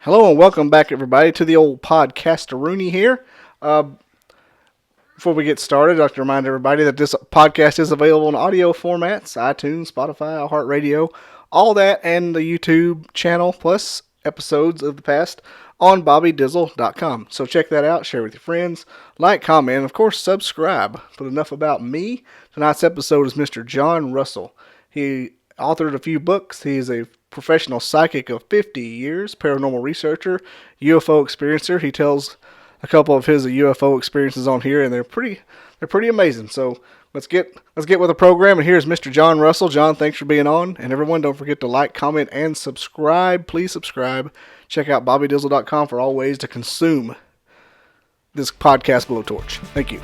Hello and welcome back, everybody, to the old podcasteroonie here. Uh, Before we get started, I'd like to remind everybody that this podcast is available in audio formats: iTunes, Spotify, iHeartRadio, all that, and the YouTube channel, plus episodes of the past on bobbydizzle.com. So check that out, share with your friends, like, comment, and of course, subscribe. But enough about me. Tonight's episode is Mr. John Russell. He authored a few books. He is a professional psychic of 50 years, paranormal researcher, UFO experiencer. He tells a couple of his UFO experiences on here, and they're pretty amazing. So let's get with the program. And here's Mr. John Russell. John, thanks for being on. And everyone, don't forget to like, comment, and subscribe. Please subscribe. Check out bobbydizzle.com for all ways to consume this podcast blowtorch. Thank you.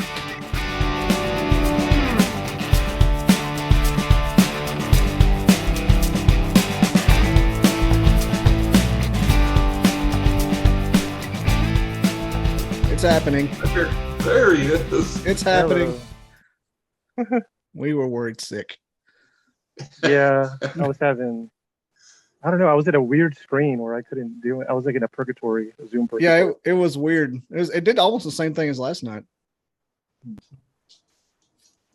It's happening. There he is. It's happening. We were worried sick. Yeah, I was having, I don't know, I was at a weird screen where I couldn't do it. I was like in a purgatory, a Zoom purgatory. Yeah, it was weird. It did almost the same thing as last night.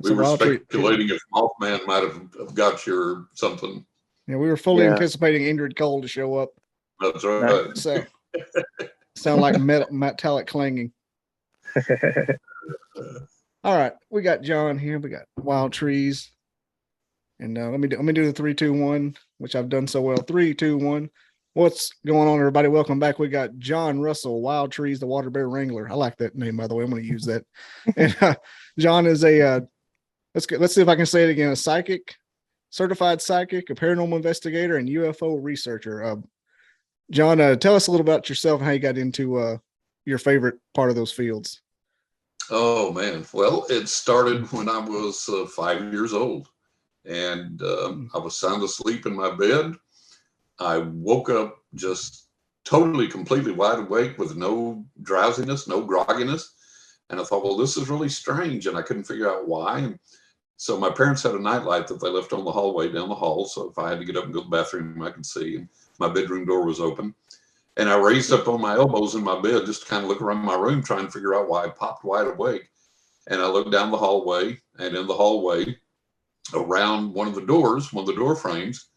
We were speculating if Mothman might have got you or something. Yeah, we were fully anticipating Ingrid Cole to show up. That's right. So, sound like metallic clanging. All right, we got John here. We got Wild Trees, and let me do the 3, 2, 1, which I've done so well. 3, 2, 1. What's going on, everybody? Welcome back. We got John Russell, Wild Trees, the Water Bear Wrangler. I like that name, by the way. I'm going to use that. And John is a let's see if I can say it again: a psychic, certified psychic, a paranormal investigator, and UFO researcher. John, tell us a little about yourself and how you got into your favorite part of those fields. Oh, man. Well, it started when I was 5 years old, and I was sound asleep in my bed. I woke up just totally, completely wide awake with no drowsiness, no grogginess. And I thought, well, this is really strange. And I couldn't figure out why. And so my parents had a nightlight that they left on the hallway down the hall. So if I had to get up and go to the bathroom, I could see. And my bedroom door was open. And I raised up on my elbows in my bed just to kind of look around my room, trying to figure out why I popped wide awake. And I looked down the hallway, and in the hallway, around one of the door frames,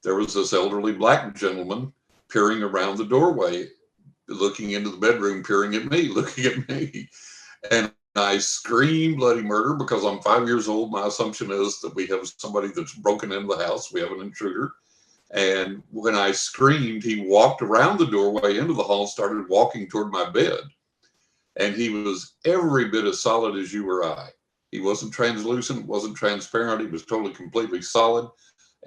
there was this elderly black gentleman peering around the doorway, looking into the bedroom, peering at me, looking at me. And I screamed bloody murder because I'm 5 years old. My assumption is that we have somebody that's broken into the house. We have an intruder. And when I screamed, he walked around the doorway into the hall, started walking toward my bed. And he was every bit as solid as you or I. He wasn't translucent, wasn't transparent. He was totally, completely solid.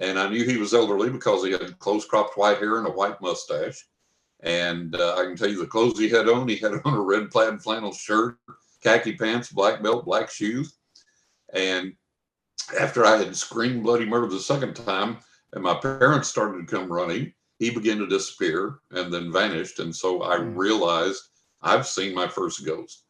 And I knew he was elderly because he had close cropped white hair and a white mustache. And I can tell you the clothes he had on a red plaid flannel shirt, khaki pants, black belt, black shoes. And after I had screamed bloody murder the second time, and my parents started to come running, he began to disappear and then vanished. And so I realized I've seen my first ghost.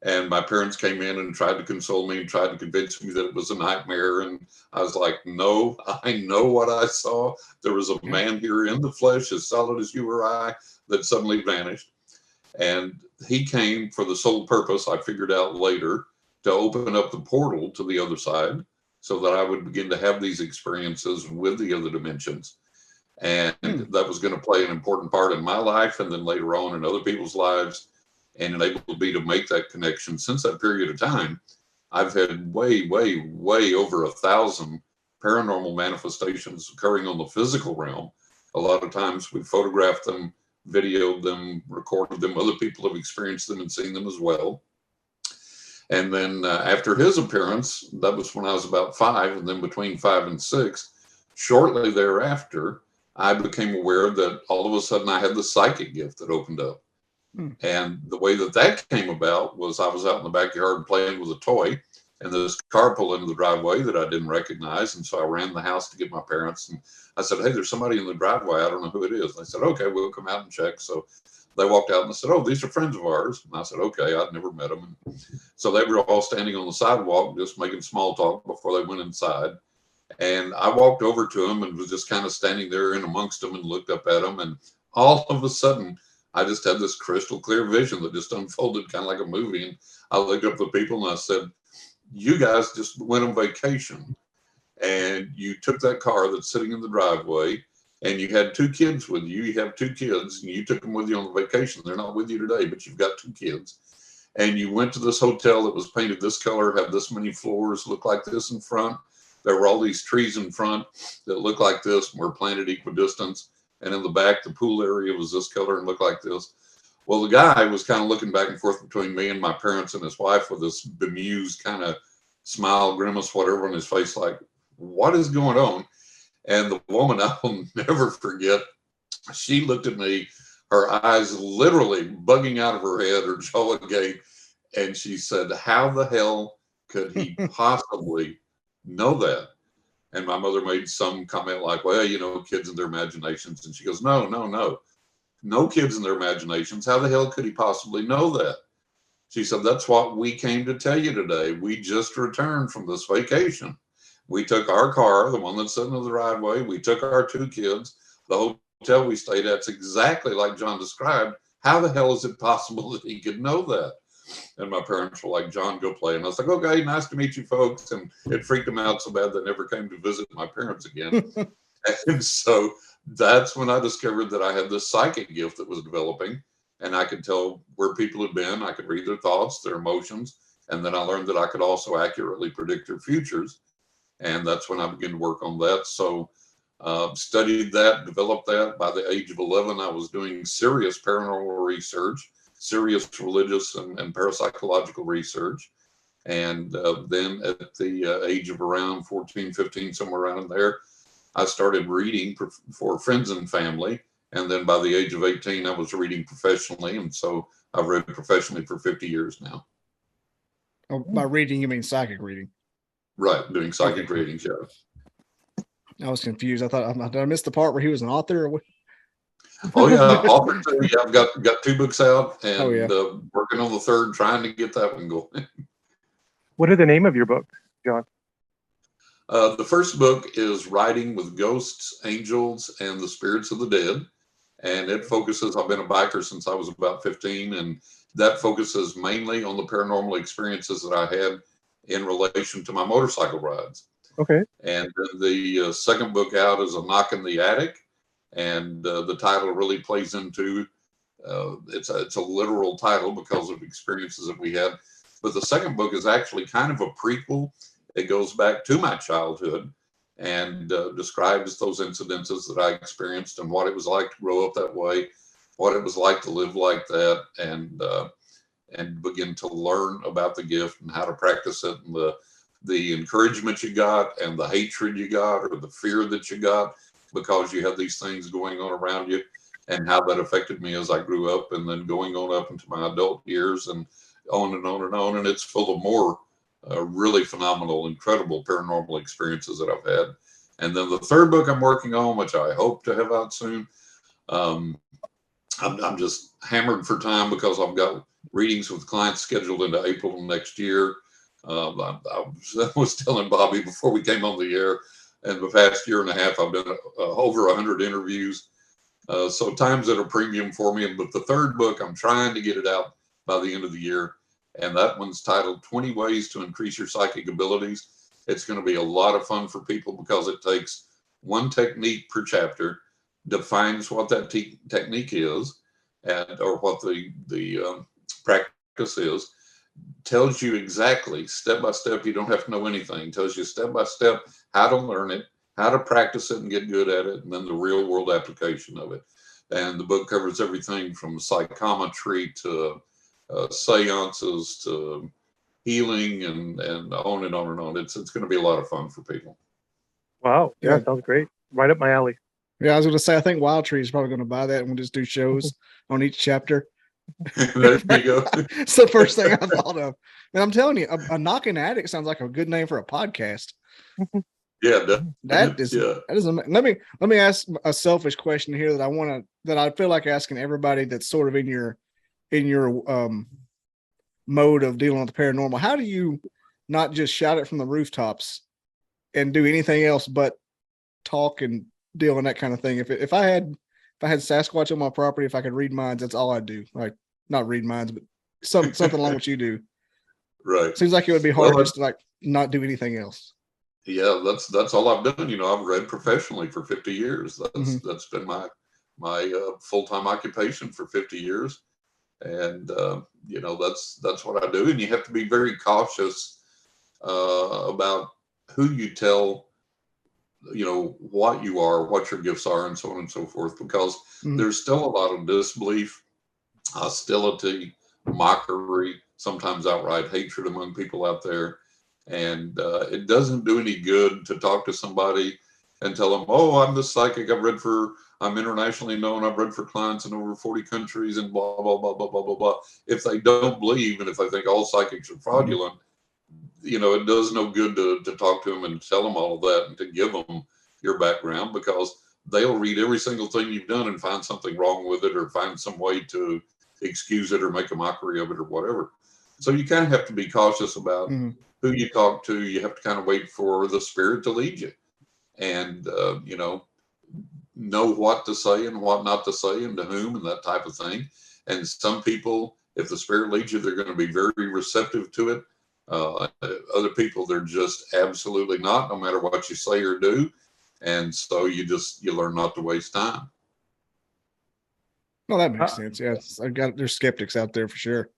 And my parents came in and tried to console me and tried to convince me that it was a nightmare. And I was like, no, I know what I saw. There was a man here in the flesh, as solid as you or I, that suddenly vanished. And he came for the sole purpose, I figured out later, to open up the portal to the other side, so that I would begin to have these experiences with the other dimensions. And that was going to play an important part in my life and then later on in other people's lives, and enabled me to make that connection. Since that period of time, I've had way, way, way over 1,000 paranormal manifestations occurring on the physical realm. A lot of times we photographed them, videoed them, recorded them. Other people have experienced them and seen them as well. And then after his appearance, that was when I was about 5, and then between 5 and 6, shortly thereafter, I became aware that all of a sudden I had the psychic gift that opened up. And the way that came about was I was out in the backyard playing with a toy, and this car pulled into the driveway that I didn't recognize. And so I ran the house to get my parents, and I said, hey, there's somebody in the driveway. I don't know who it is. They said, okay, we'll come out and check. So they walked out and they said, oh, these are friends of ours. And I said, okay, I'd never met them. And so they were all standing on the sidewalk, just making small talk before they went inside. And I walked over to them and was just kind of standing there in amongst them and looked up at them. And all of a sudden, I just had this crystal clear vision that just unfolded kind of like a movie. And I looked up at the people and I said, you guys just went on vacation and you took that car that's sitting in the driveway and you had two kids with you. You have two kids and you took them with you on the vacation. They're not with you today, but you've got two kids. And you went to this hotel that was painted this color, have this many floors, look like this in front. There were all these trees in front that looked like this and were planted equidistance. And in the back, the pool area was this color and looked like this. Well, the guy was kind of looking back and forth between me and my parents and his wife with this bemused kind of smile, grimace, whatever on his face, like, what is going on? And the woman, I will never forget, she looked at me, her eyes literally bugging out of her head, her jaw agape, and she said, how the hell could he possibly know that? And my mother made some comment like, well, you know, kids and their imaginations. And she goes, no kids in their imaginations. How the hell could he possibly know that? She said, that's what we came to tell you today. We just returned from this vacation. We took our car, the one that's sitting in the driveway. We took our two kids. The hotel we stayed at's exactly like John described. How the hell is it possible that he could know that? And my parents were like, John, go play. And I was like, okay, nice to meet you folks. And it freaked them out so bad they never came to visit my parents again. And so that's when I discovered that I had this psychic gift that was developing. And I could tell where people had been. I could read their thoughts, their emotions. And then I learned that I could also accurately predict their futures. And that's when I began to work on that. So studied that, developed that. By the age of 11, I was doing serious paranormal research, serious religious and parapsychological research. And then at the age of around 14, 15, somewhere around there, I started reading for friends and family. And then by the age of 18, I was reading professionally. And so I've read professionally for 50 years now. Oh, by reading, you mean psychic reading? Right, doing psychic readings, yeah. I was confused. I thought, did I miss the part where he was an author? Oh yeah, author too. Yeah, I've got two books out and working on the third, trying to get that one going. What are the name of your books, John? The first book is Writing with Ghosts, Angels, and the Spirits of the Dead. And it focuses, I've been a biker since I was about 15, and that focuses mainly on the paranormal experiences that I had in relation to my motorcycle rides. Okay. And the second book out is A Knock in the Attic. And the title really plays into, it's a literal title because of experiences that we had. But the second book is actually kind of a prequel. It goes back to my childhood and describes those incidences that I experienced and what it was like to grow up that way, what it was like to live like that, and begin to learn about the gift and how to practice it, and the encouragement you got and the hatred you got or the fear that you got because you had these things going on around you, and how that affected me as I grew up, and then going on up into my adult years and on and on and on. And it's full of more really phenomenal, incredible paranormal experiences that I've had. And then the third book I'm working on, which I hope to have out soon, I'm just hammered for time because I've got readings with clients scheduled into April of next year. I was telling Bobby before we came on the air, and the past year and a half, I've done over 100 interviews. So time's at a premium for me. But the third book, I'm trying to get it out by the end of the year. And that one's titled 20 Ways to Increase Your Psychic Abilities. It's going to be a lot of fun for people because it takes one technique per chapter, defines what that technique is, and or what the practice is, tells you exactly step by step. You don't have to know anything. Tells you step by step how to learn it, how to practice it and get good at it, and then the real world application of it. And the book covers everything from psychometry to seances to healing and on and on and on. It's going to be a lot of fun for people. Wow. Yeah, sounds great. Right up my alley. Yeah, I was going to say, I think Wild Tree is probably going to buy that and we'll just do shows on each chapter. There you go. It's the first thing I thought of. And I'm telling you, a knocking addict sounds like a good name for a podcast. Yeah, that is. Let me ask a selfish question here that I feel like asking everybody that's sort of in your mode of dealing with the paranormal. How do you not just shout it from the rooftops and do anything else but talk and deal and that kind of thing? If I I had Sasquatch on my property, if I could read minds, that's all I'd do. Like, not read minds, but something along what you do. Right. Seems like it would be hard just to like not do anything else. Yeah, that's all I've done. I've read professionally for 50 years. That's been my full-time occupation for 50 years. And that's what I do. And you have to be very cautious about who you tell, what you are, what your gifts are, and so on and so forth, because there's still a lot of disbelief, hostility, mockery, sometimes outright hatred among people out there. And it doesn't do any good to talk to somebody and tell them, oh, I'm this psychic, I'm internationally known, I've read for clients in over 40 countries and blah, blah, blah, blah, blah, blah, blah. If they don't believe, and if they think all psychics are fraudulent, it does no good to talk to them and tell them all of that and to give them your background, because they'll read every single thing you've done and find something wrong with it, or find some way to excuse it or make a mockery of it or whatever. So you kind of have to be cautious about who you talk to. You have to kind of wait for the spirit to lead you, and know what to say and what not to say and to whom and that type of thing. And some people, if the spirit leads you, they're going to be very receptive to it. Other people, they're just absolutely not, no matter what you say or do. And so you learn not to waste time. No, that makes sense. Yeah, there's skeptics out there for sure.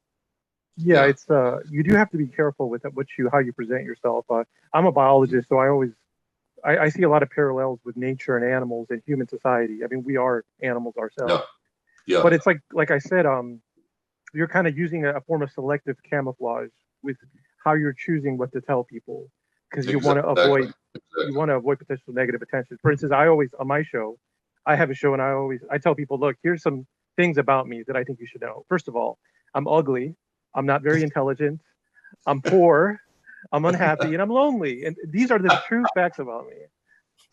Yeah, it's you do have to be careful with how you present yourself. I'm a biologist, so I see a lot of parallels with nature and animals and human society. I mean, we are animals ourselves. Yeah. But it's like I said, you're kind of using a form of selective camouflage with how you're choosing what to tell people, because you want to avoid potential negative attention. For instance, I always, on my show, I have a show, and I tell people, look, here's some things about me that I think you should know. First of all, I'm ugly. I'm not very intelligent. I'm poor. I'm unhappy, and I'm lonely. And these are the true facts about me.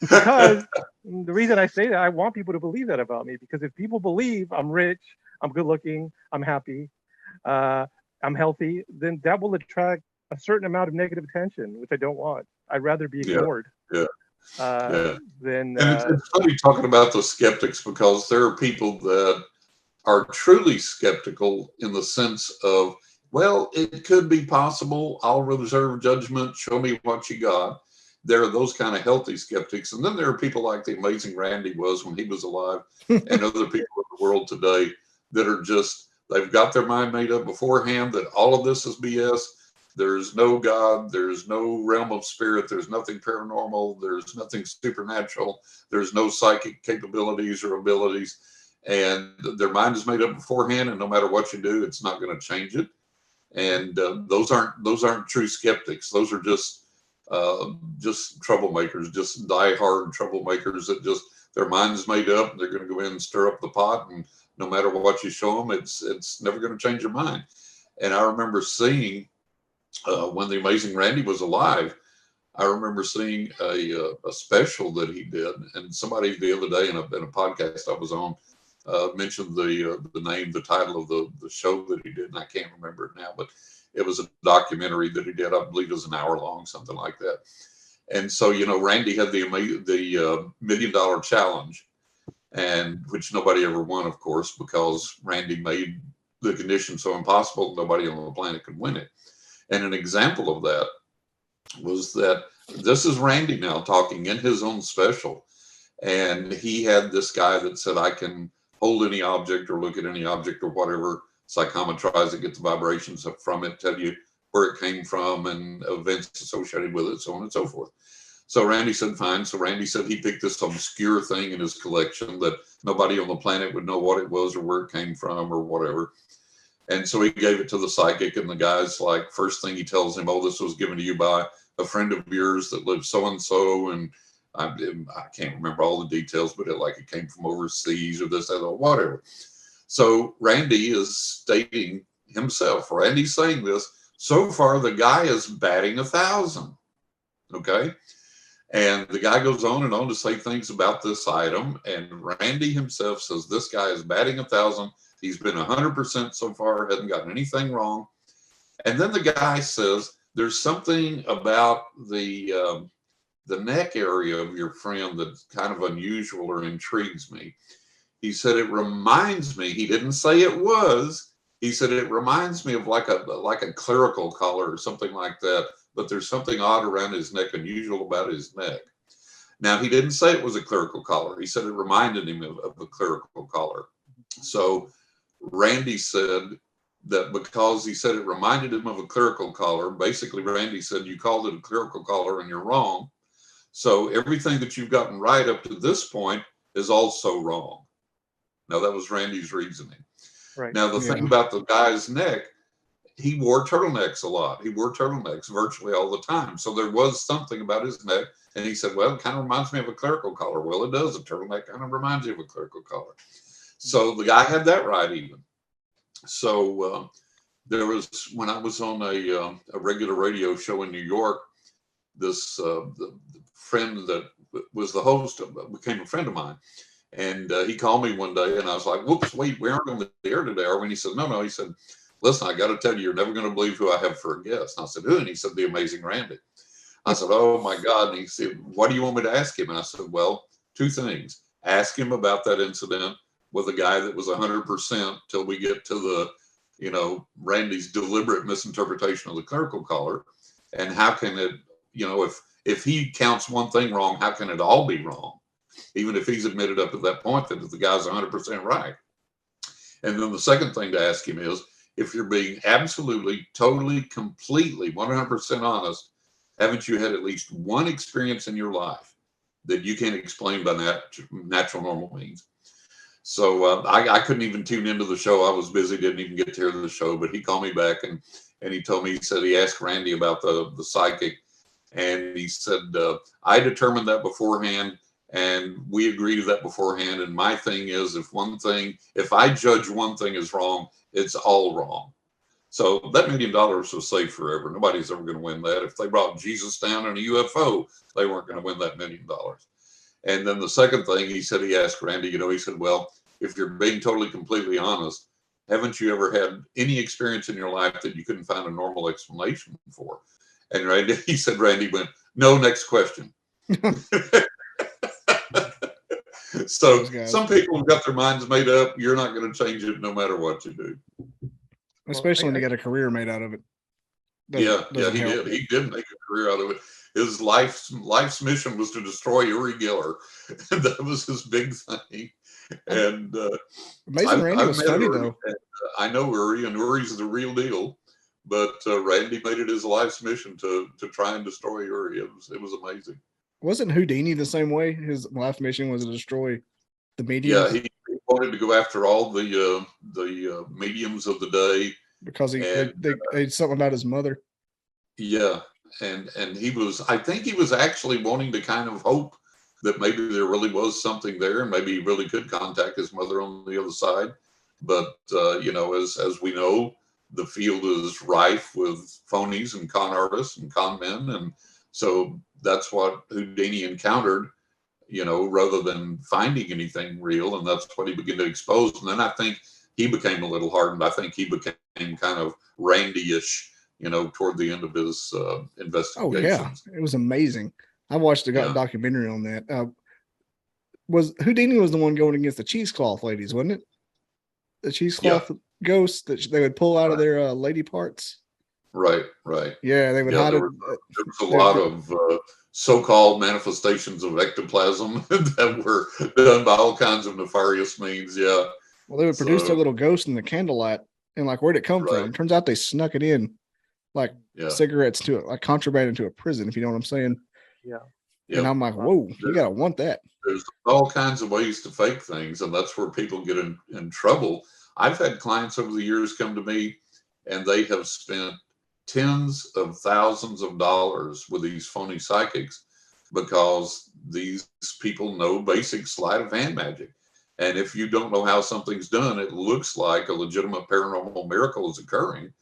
Because the reason I say that, I want people to believe that about me. Because if people believe I'm rich, I'm good looking, I'm happy, I'm healthy, then that will attract a certain amount of negative attention, which I don't want. I'd rather be ignored. And it's funny talking about the skeptics, because there are people that are truly skeptical in the sense of, well, it could be possible, I'll reserve judgment, show me what you got. There are those kind of healthy skeptics. And then there are people like the amazing Randy was when he was alive, and other people in the world today that are just, they've got their mind made up beforehand that all of this is BS. There's no God, there's no realm of spirit, there's nothing paranormal, there's nothing supernatural, there's no psychic capabilities or abilities. And their mind is made up beforehand, and no matter what you do, it's not going to change it. And those aren't true skeptics. Those are just troublemakers, just diehard troublemakers that just, their mind is made up. They're going to go in and stir up the pot, and no matter what you show them, it's never going to change their mind. And I remember seeing when the amazing Randy was alive, I remember seeing a special that he did, and somebody the other day in a podcast I was on mentioned the name, the title of the show that he did, and I can't remember it now, but it was a documentary that he did. I believe it was an hour long, something like that. And so, Randy had the $1 million challenge, and which nobody ever won, of course, because Randy made the condition so impossible nobody on the planet could win it. And an example of that was that this is Randy now talking in his own special, and he had this guy that said, I can hold any object or look at any object or whatever, psychometrize it, get the vibrations from it, tell you where it came from and events associated with it, so on and so forth. So Randy said, fine. So Randy said he picked this obscure thing in his collection that nobody on the planet would know what it was or where it came from or whatever. And so he gave it to the psychic, and the guy's like, first thing he tells him, oh, this was given to you by a friend of yours that lives so-and-so, and I can't remember all the details, but it came from overseas or this, that, or whatever. So Randy is stating himself, Randy's saying this, so far the guy is batting 1,000. Okay. And the guy goes on and on to say things about this item. And Randy himself says, this guy is batting 1,000. He's been 100% so far, hasn't gotten anything wrong. And then the guy says, there's something about the neck area of your friend that's kind of unusual or intrigues me. He said, it reminds me, he didn't say it was, he said, it reminds me of like a clerical collar or something like that, but there's something odd around his neck, unusual about his neck. Now, he didn't say it was a clerical collar. He said it reminded him of a clerical collar. So Randy said that because he said it reminded him of a clerical collar, basically Randy said, you called it a clerical collar and you're wrong. So everything that you've gotten right up to this point is also wrong. Now, that was Randy's reasoning. Right. Now, the thing about the guy's neck, he wore turtlenecks a lot. He wore turtlenecks virtually all the time. So there was something about his neck. And he said, well, it kind of reminds me of a clerical collar. Well, it does. A turtleneck kind of reminds you of a clerical collar. So the guy had that right even. So there was, when I was on a regular radio show in New York, this the friend that was the host became a friend of mine. And he called me one day and I was like, whoops, wait, we aren't on the air today, are we? And he said, no. He said, listen, I got to tell you, you're never going to believe who I have for a guest. And I said, who? And he said, the amazing Randy. I said, oh my God. And he said, what do you want me to ask him? And I said, well, two things. Ask him about that incident with a guy that was 100% till we get to the, Randy's deliberate misinterpretation of the clerical collar. And how can it, if he counts one thing wrong, how can it all be wrong? Even if he's admitted up at that point that the guy's 100% right. And then the second thing to ask him is, if you're being absolutely, totally, completely, 100% honest, haven't you had at least one experience in your life that you can't explain by natural, normal means? So I couldn't even tune into the show. I was busy, didn't even get to hear the show. But he called me back and he told me, he said he asked Randy about the psychic. And he said, I determined that beforehand. And we agree to that beforehand. And my thing is, if I judge one thing is wrong, it's all wrong. So that $1 million was safe forever. Nobody's ever going to win that. If they brought Jesus down in a UFO, they weren't going to win that $1 million. And then the second thing he said, he asked Randy, he said, well, if you're being totally, completely honest, haven't you ever had any experience in your life that you couldn't find a normal explanation for? And Randy, he said, Randy went, no, next question. So some people have got their minds made up. You're not going to change it no matter what you do. Especially when they got a career made out of it. He did. He did make a career out of it. His life's mission was to destroy Uri Geller. That was his big thing. And amazing. Randy was funny though. I know Uri, and Uri's the real deal. But Randy made it his life's mission to try and destroy Uri. It was amazing. Wasn't Houdini the same way? His life mission was to destroy the mediums. Yeah, he wanted to go after all the mediums of the day because they something about his mother. Yeah, and he was. I think he was actually wanting to kind of hope that maybe there really was something there, and maybe he really could contact his mother on the other side. But as we know, the field is rife with phonies and con artists and con men, and so that's what Houdini encountered, rather than finding anything real. And that's what he began to expose. And then I think he became a little hardened. I think he became kind of Randy-ish, toward the end of his investigations. Oh, yeah. It was amazing. I watched a documentary on that. Houdini was the one going against the cheesecloth ladies, wasn't it? The cheesecloth ghosts that they would pull out of their lady parts. Right. Yeah, they would hide it. There was a lot of so-called manifestations of ectoplasm that were done by all kinds of nefarious means. Yeah. Well, they would produce their little ghost in the candlelight, and where'd it come from? Turns out they snuck it in, cigarettes to it, contraband into a prison. If you know what I'm saying. Yeah. And I'm like, whoa, you gotta want that. There's all kinds of ways to fake things, and that's where people get in trouble. I've had clients over the years come to me, and they have spent tens of thousands of dollars with these phony psychics because these people know basic sleight of hand magic. And if you don't know how something's done, it looks like a legitimate paranormal miracle is occurring.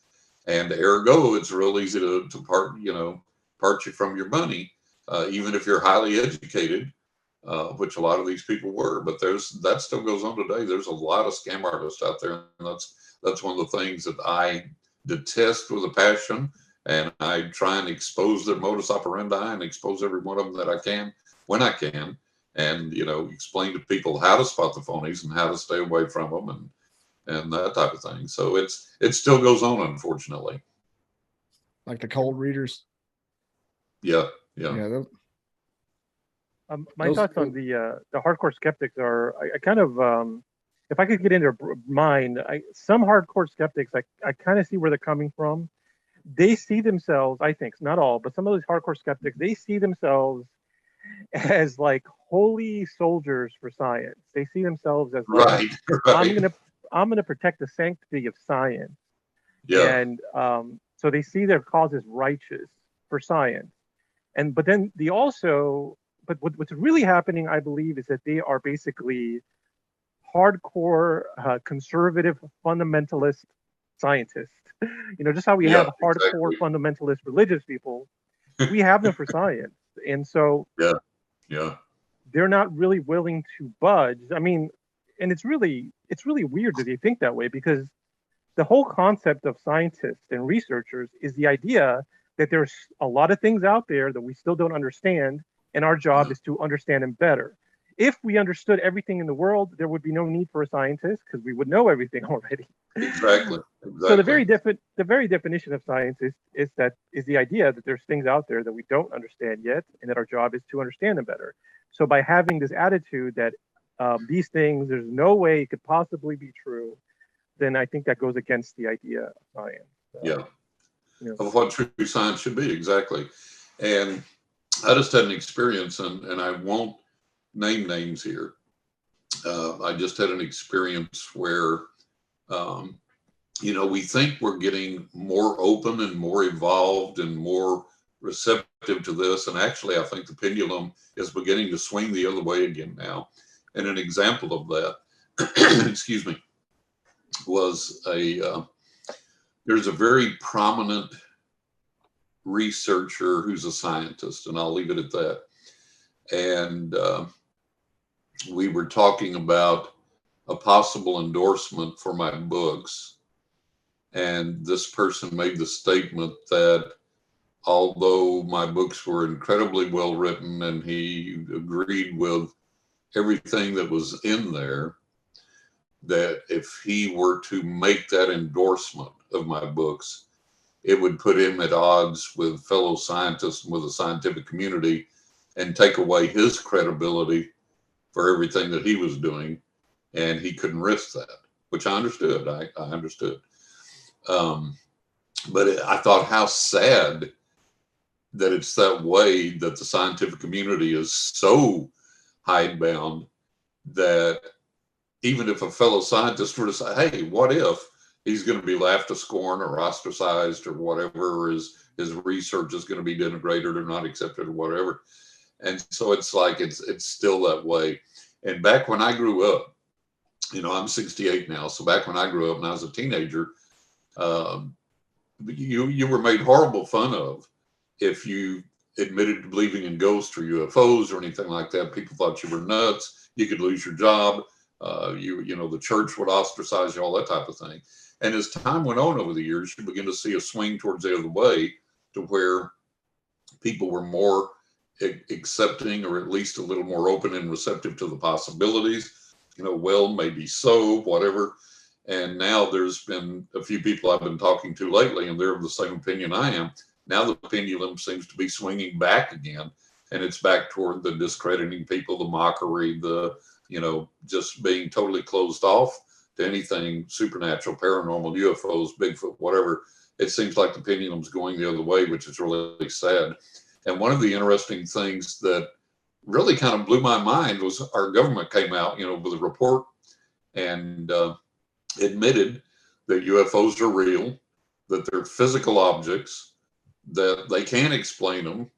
And ergo, it's real easy to part you from your money, even if you're highly educated, which a lot of these people were. But that still goes on today. There's a lot of scam artists out there, and that's one of the things that I detest with a passion, and I try and expose their modus operandi and expose every one of them that I can when I can. and, explain to people how to spot the phonies and how to stay away from them and that type of thing. So it still goes on, unfortunately. Like the cold readers. Yeah. My thoughts on the hardcore skeptics are, I kind of, if I could get into their mind, some hardcore skeptics, I kind of see where they're coming from. They see themselves, I think, not all, but some of those hardcore skeptics, they see themselves as like holy soldiers for science. They see themselves as like, right. I'm gonna protect the sanctity of science. Yeah. And so they see their cause as righteous for science. But then they also, but what's really happening, I believe, is that they are basically hardcore conservative fundamentalist scientists. Just how we have hardcore fundamentalist religious people, we have them for science. And so yeah, they're not really willing to budge. I mean, and it's really weird that they think that way, because the whole concept of scientists and researchers is the idea that there's a lot of things out there that we still don't understand, and our job is to understand them better. If we understood everything in the world, there would be no need for a scientist, because we would know everything already. Exactly. So the very definition of science is the idea that there's things out there that we don't understand yet, and that our job is to understand them better. So by having this attitude that these things, there's no way it could possibly be true, then I think that goes against the idea of science. Of what true science should be, exactly. And I just had an experience, and I won't name names here. I just had an experience where, we think we're getting more open and more evolved and more receptive to this. And actually, I think the pendulum is beginning to swing the other way again now. And an example of that, excuse me, was there's a very prominent researcher who's a scientist, and I'll leave it at that. And we were talking about a possible endorsement for my books. And this person made the statement that although my books were incredibly well written and he agreed with everything that was in there, that if he were to make that endorsement of my books, it would put him at odds with fellow scientists and with the scientific community and take away his credibility for everything that he was doing. And he couldn't risk that, which I understood. I understood. But I thought how sad that it's that way, that the scientific community is so hidebound that even if a fellow scientist were to say, hey, what if he's going to be laughed to scorn or ostracized or whatever, or his research is going to be denigrated or not accepted or whatever. And so it's like, it's still that way. And back when I grew up, I'm 68 now. So back when I grew up and I was a teenager, you were made horrible fun of if you admitted to believing in ghosts or UFOs or anything like that. People thought you were nuts. You could lose your job. The church would ostracize you, all that type of thing. And as time went on over the years, you begin to see a swing towards the other way, to where people were more accepting, or at least a little more open and receptive to the possibilities. Well, maybe so, whatever. And now there's been a few people I've been talking to lately, and they're of the same opinion I am. Now the pendulum seems to be swinging back again, and it's back toward the discrediting people, the mockery, the just being totally closed off to anything supernatural, paranormal, UFOs, Bigfoot, whatever. It seems like the pendulum's going the other way, which is really sad. And one of the interesting things that really kind of blew my mind was our government came out, with a report and admitted that UFOs are real, that they're physical objects, that they can explain them,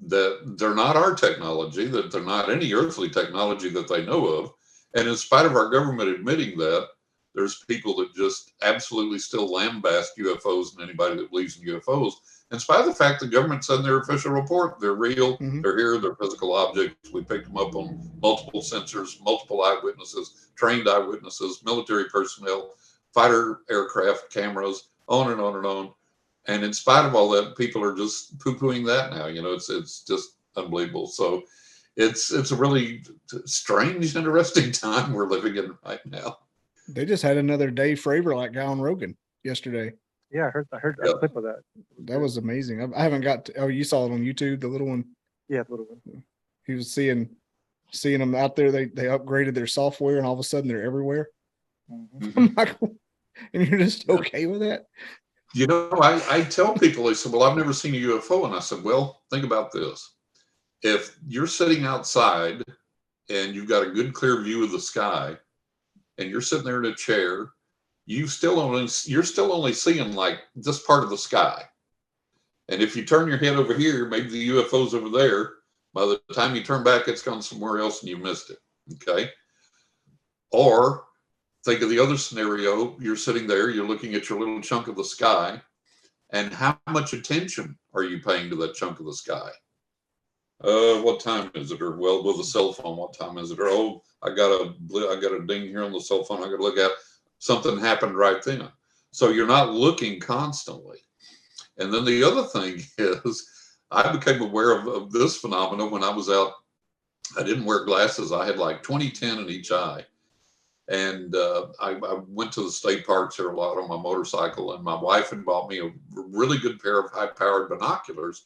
that they're not our technology, that they're not any earthly technology that they know of. And in spite of our government admitting that, there's people that just absolutely still lambast UFOs and anybody that believes in UFOs. In spite of the fact the government said in their official report, they're real, they're here, they're physical objects. We picked them up on multiple sensors, multiple eyewitnesses, trained eyewitnesses, military personnel, fighter aircraft, cameras, on and on and on. And in spite of all that, people are just poo-pooing that now. It's just unbelievable. So it's a really strange, interesting time we're living in right now. They just had another Dave Fravor guy on Rogan yesterday. Yeah, I heard a clip of that. That was amazing. I haven't got to, oh, you saw it on YouTube, the little one? Yeah, the little one. He was seeing them out there. They upgraded their software and all of a sudden they're everywhere. Mm-hmm. And you're just okay with that? You know, I tell people, they said, well, I've never seen a UFO. And I said, well, think about this. If you're sitting outside and you've got a good clear view of the sky and you're sitting there in a chair, you're still only seeing like this part of the sky. And if you turn your head over here, maybe the UFO's over there. By the time you turn back, it's gone somewhere else and you missed it. Okay. Or think of the other scenario. You're sitting there, you're looking at your little chunk of the sky, and how much attention are you paying to that chunk of the sky? What time is it? Or, well, with a cell phone, what time is it? Or, oh, I got a ding here on the cell phone. I got to look at something happened right then. So you're not looking constantly. And then the other thing is, I became aware of this phenomenon when I was out. I didn't wear glasses. I had like 20/10 in each eye. And I went to the state parks here a lot on my motorcycle, and my wife had bought me a really good pair of high-powered binoculars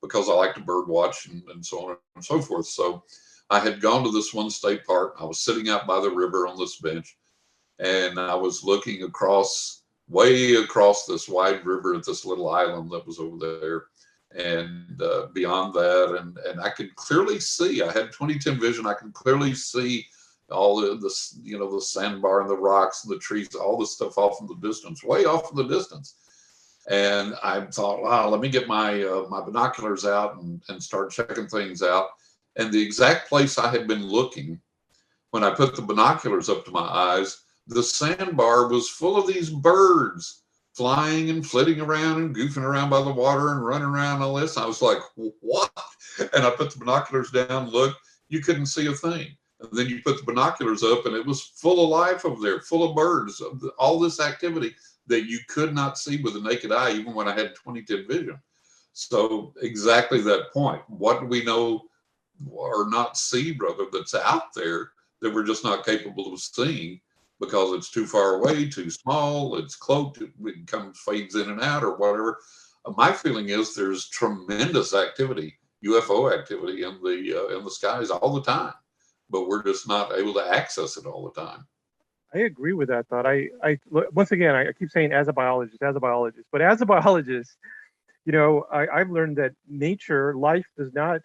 because I like to bird watch and so on and so forth. So I had gone to this one state park. I was sitting out by the river on this bench, and I was looking way across this wide river at this little island that was over there. And beyond that, and I could clearly see, I had 20/10 vision. I could clearly see all the sandbar and the rocks and the trees, all this stuff off in the distance, way off in the distance. And I thought, wow, let me get my binoculars out and start checking things out. And the exact place I had been looking, when I put the binoculars up to my eyes, the sandbar was full of these birds flying and flitting around and goofing around by the water and running around and all this. I was like, what? And I put the binoculars down, looked, you couldn't see a thing. And then you put the binoculars up and it was full of life over there, full of birds, all this activity that you could not see with the naked eye, even when I had 20/10 vision. So exactly that point. What do we know or not see, brother, that's out there that we're just not capable of seeing because it's too far away, too small, it's cloaked, it fades in and out or whatever. My feeling is there's tremendous activity, UFO activity in the skies all the time, but we're just not able to access it all the time. I agree with that thought. Once again, I keep saying as a biologist, but as a biologist, I've learned that nature, life does not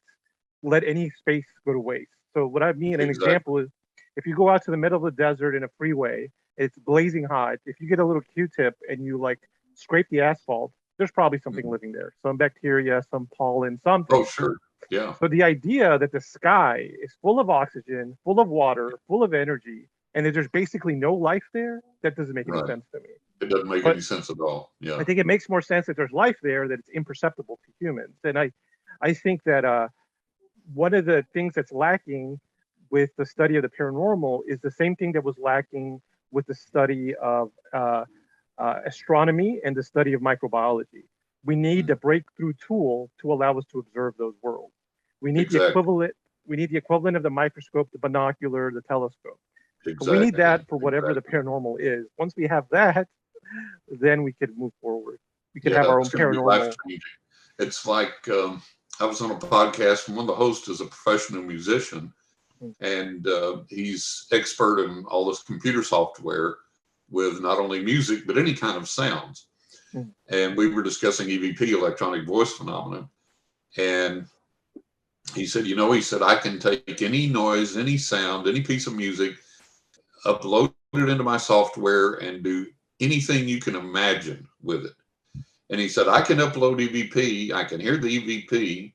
let any space go to waste. So what I mean, an example is, if you go out to the middle of the desert in a freeway, it's blazing hot. If you get a little Q-tip and you scrape the asphalt, there's probably something living there. Some bacteria, some pollen, something. Oh, sure. Yeah. So the idea that the sky is full of oxygen, full of water, full of energy, and that there's basically no life there, that doesn't make any sense to me. It doesn't make any sense at all. Yeah. I think it makes more sense that there's life there, that it's imperceptible to humans. And I think that one of the things that's lacking with the study of the paranormal is the same thing that was lacking with the study of astronomy and the study of microbiology. We need the breakthrough tool to allow us to observe those worlds. We need the equivalent. We need the equivalent of the microscope, the binocular, the telescope. We need that for whatever the paranormal is. Once we have that, then we could move forward. We could have our own paranormal. It's like I was on a podcast, and one of the hosts is a professional musician, and he's expert in all this computer software with not only music, but any kind of sounds. And we were discussing EVP, electronic voice phenomenon. And he said, I can take any noise, any sound, any piece of music, upload it into my software and do anything you can imagine with it. And he said, I can upload EVP. I can hear the EVP.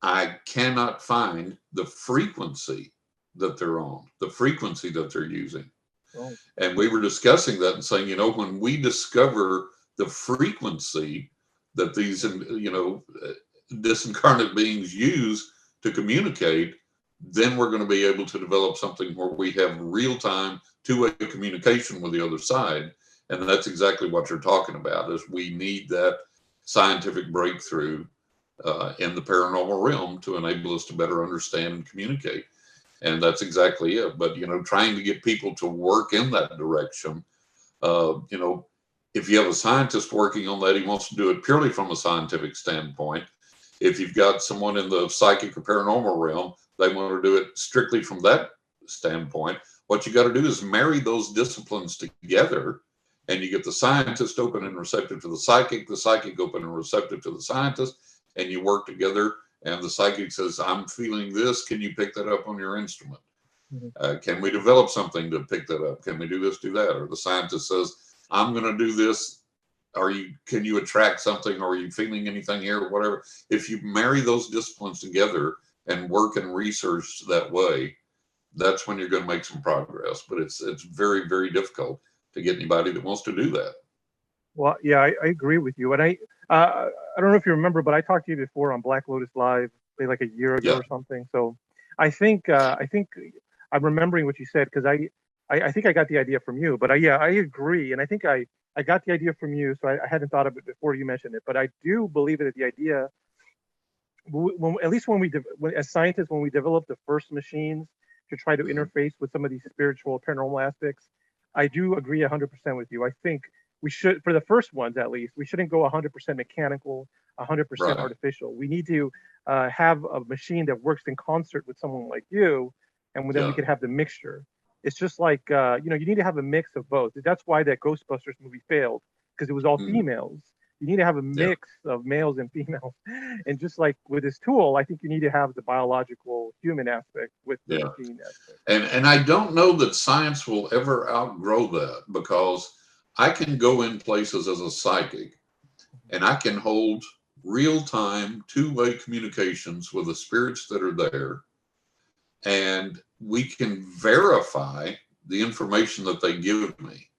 I cannot find the frequency that they're on, the frequency that they're using. Oh. And we were discussing that and saying, when we discover the frequency that these, disincarnate beings use to communicate, then we're going to be able to develop something where we have real-time two-way communication with the other side. And that's exactly what you're talking about, is we need that scientific breakthrough in the paranormal realm to enable us to better understand and communicate. And that's exactly it. But, trying to get people to work in that direction, if you have a scientist working on that, he wants to do it purely from a scientific standpoint. If you've got someone in the psychic or paranormal realm, they want to do it strictly from that standpoint. What you got to do is marry those disciplines together, and you get the scientist open and receptive to the psychic open and receptive to the scientist, and you work together. And the psychic says, I'm feeling this. Can you pick that up on your instrument? Can we develop something to pick that up? Can we do this, do that? Or the scientist says, I'm going to do this. Can you attract something? Or are you feeling anything here or whatever? If you marry those disciplines together and work and research that way, that's when you're going to make some progress. But it's very, very difficult to get anybody that wants to do that. Well, yeah, I agree with you. And I don't know if you remember, but I talked to you before on Black Lotus Live, maybe like a year ago or something. So I think I'm remembering what you said, because I think I got the idea from you. But I agree, and I think I got the idea from you. So I hadn't thought of it before you mentioned it, but I do believe that the idea, at least as scientists, when we develop the first machines to try to interface with some of these spiritual paranormal aspects, I do agree 100% with you. I think we should, for the first ones at least, we shouldn't go 100% mechanical, 100% artificial. We need to have a machine that works in concert with someone like you, and then we could have the mixture. It's just like, you need to have a mix of both. That's why that Ghostbusters movie failed, because it was all females. You need to have a mix of males and females. And just like with this tool, I think you need to have the biological human aspect with the machine aspect. And I don't know that science will ever outgrow that, because I can go in places as a psychic and I can hold real-time two-way communications with the spirits that are there, and we can verify the information that they give me.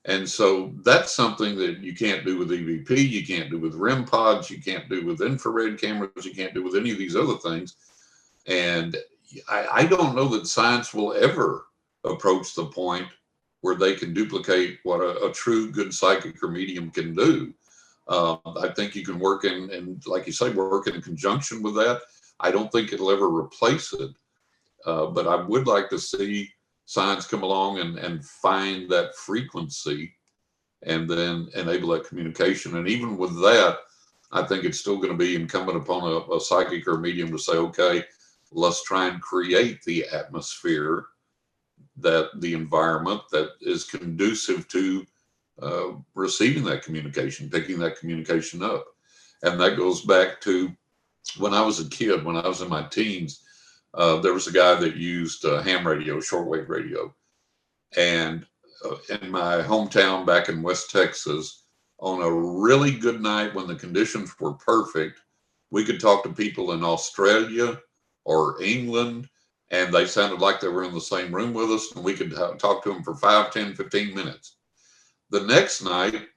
And so that's something that you can't do with EVP, you can't do with REM pods, you can't do with infrared cameras, you can't do with any of these other things. And I don't know that science will ever approach the point where they can duplicate what a true good psychic or medium can do. I think you can work and like you say, work in conjunction with that. I don't think it'll ever replace it. But I would like to see science come along and find that frequency and then enable that communication. And even with that, I think it's still going to be incumbent upon a psychic or a medium to say, okay, let's try and create the atmosphere, that the environment that is conducive to receiving that communication, picking that communication up. And that goes back to when I was a kid, when I was in my teens. There was a guy that used ham radio, shortwave radio. And in my hometown back in West Texas, on a really good night when the conditions were perfect, we could talk to people in Australia or England, and they sounded like they were in the same room with us, and we could talk to them for 5, 10, 15 minutes. The next night,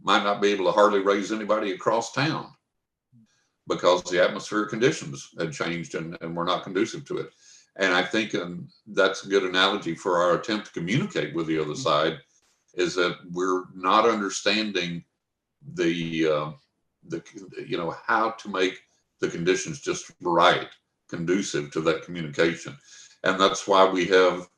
might not be able to hardly raise anybody across town, because the atmospheric conditions had changed and were not conducive to it. And I think that's a good analogy for our attempt to communicate with the other side, is that we're not understanding the how to make the conditions just right, conducive to that communication. And that's why we have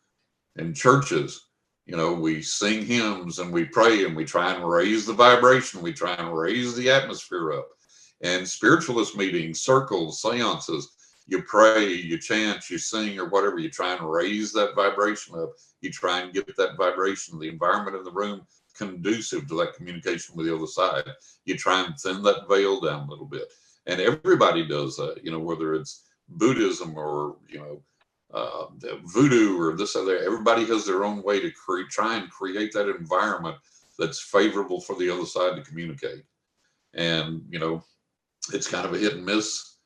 in churches, we sing hymns and we pray and we try and raise the vibration, we try and raise the atmosphere up. And spiritualist meetings, circles, seances, you pray, you chant, you sing, or whatever. You try and raise that vibration up. You try and get that vibration, the environment in the room, conducive to that communication with the other side. You try and thin that veil down a little bit. And everybody does that, whether it's Buddhism or, voodoo or this other. Everybody has their own way to try and create that environment that's favorable for the other side to communicate. And, it's kind of a hit and miss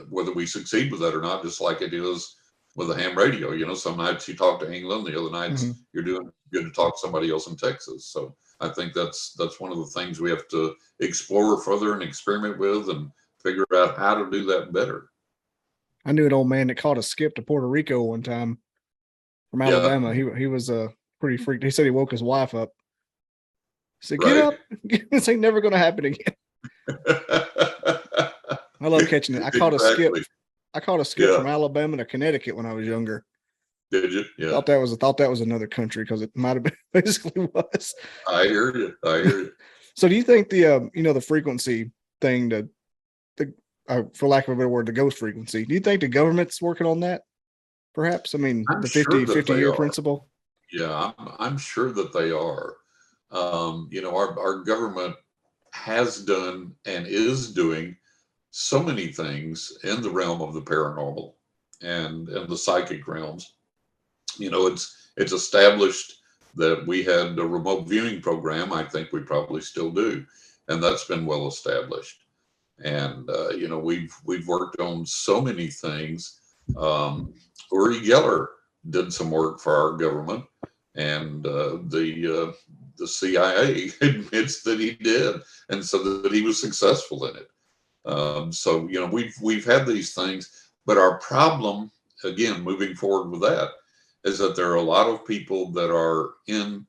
whether we succeed with that or not, just like it is with the ham radio. Some nights you talk to England, the other nights you're doing good to talk to somebody else in Texas. So I think that's one of the things we have to explore further and experiment with and figure out how to do that better. I knew an old man that caught a skip to Puerto Rico one time from Alabama. He was pretty freaked. He said he woke his wife up. He said, "Get up! This ain't never going to happen again." I love catching it. I caught a skip. Exactly. I caught a skip from Alabama to Connecticut when I was younger. Did you? Yeah. Thought that was another country because it might have been basically was. I hear you. So do you think the the frequency thing, the for lack of a better word, the ghost frequency, do you think the government's working on that? Perhaps? I mean, the 50-year principle? Yeah, I'm sure that they are. Our government has done and is doing so many things in the realm of the paranormal and the psychic realms. It's established that we had a remote viewing program. I think we probably still do, and that's been well established. And we've worked on so many things. Uri Geller did some work for our government, and the CIA admits that he did, and so that he was successful in it. So we've had these things, but our problem, again, moving forward with that, is that there are a lot of people that are in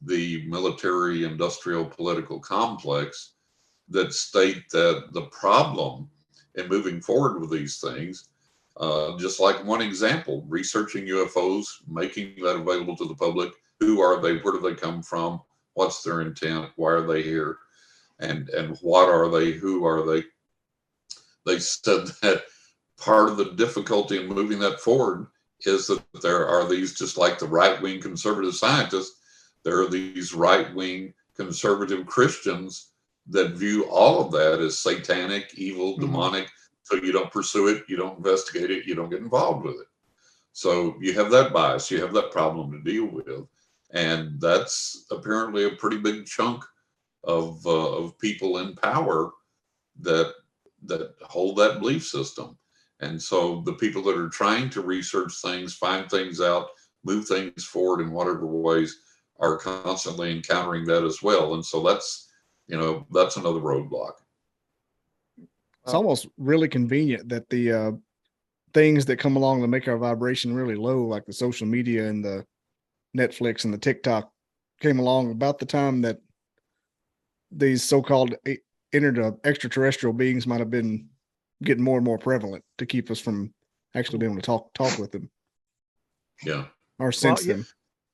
the military, industrial, political complex that state that the problem in moving forward with these things, just like one example, researching UFOs, making that available to the public. Who are they? Where do they come from? What's their intent? Why are they here? And what are they? Who are they? They said that part of the difficulty in moving that forward is that there are these, just like the right-wing conservative scientists, there are these right-wing conservative Christians that view all of that as satanic, evil, demonic. So you don't pursue it, you don't investigate it, you don't get involved with it. So you have that bias, you have that problem to deal with, and that's apparently a pretty big chunk of people in power that hold that belief system. And so the people that are trying to research things, find things out, move things forward in whatever ways, are constantly encountering that as well. And so that's another roadblock. It's almost really convenient that the things that come along that make our vibration really low, like the social media and the Netflix and the TikTok, came along about the time that these so-called extraterrestrial beings might have been getting more and more prevalent to keep us from actually being able to talk with them. Yeah. Or sense them.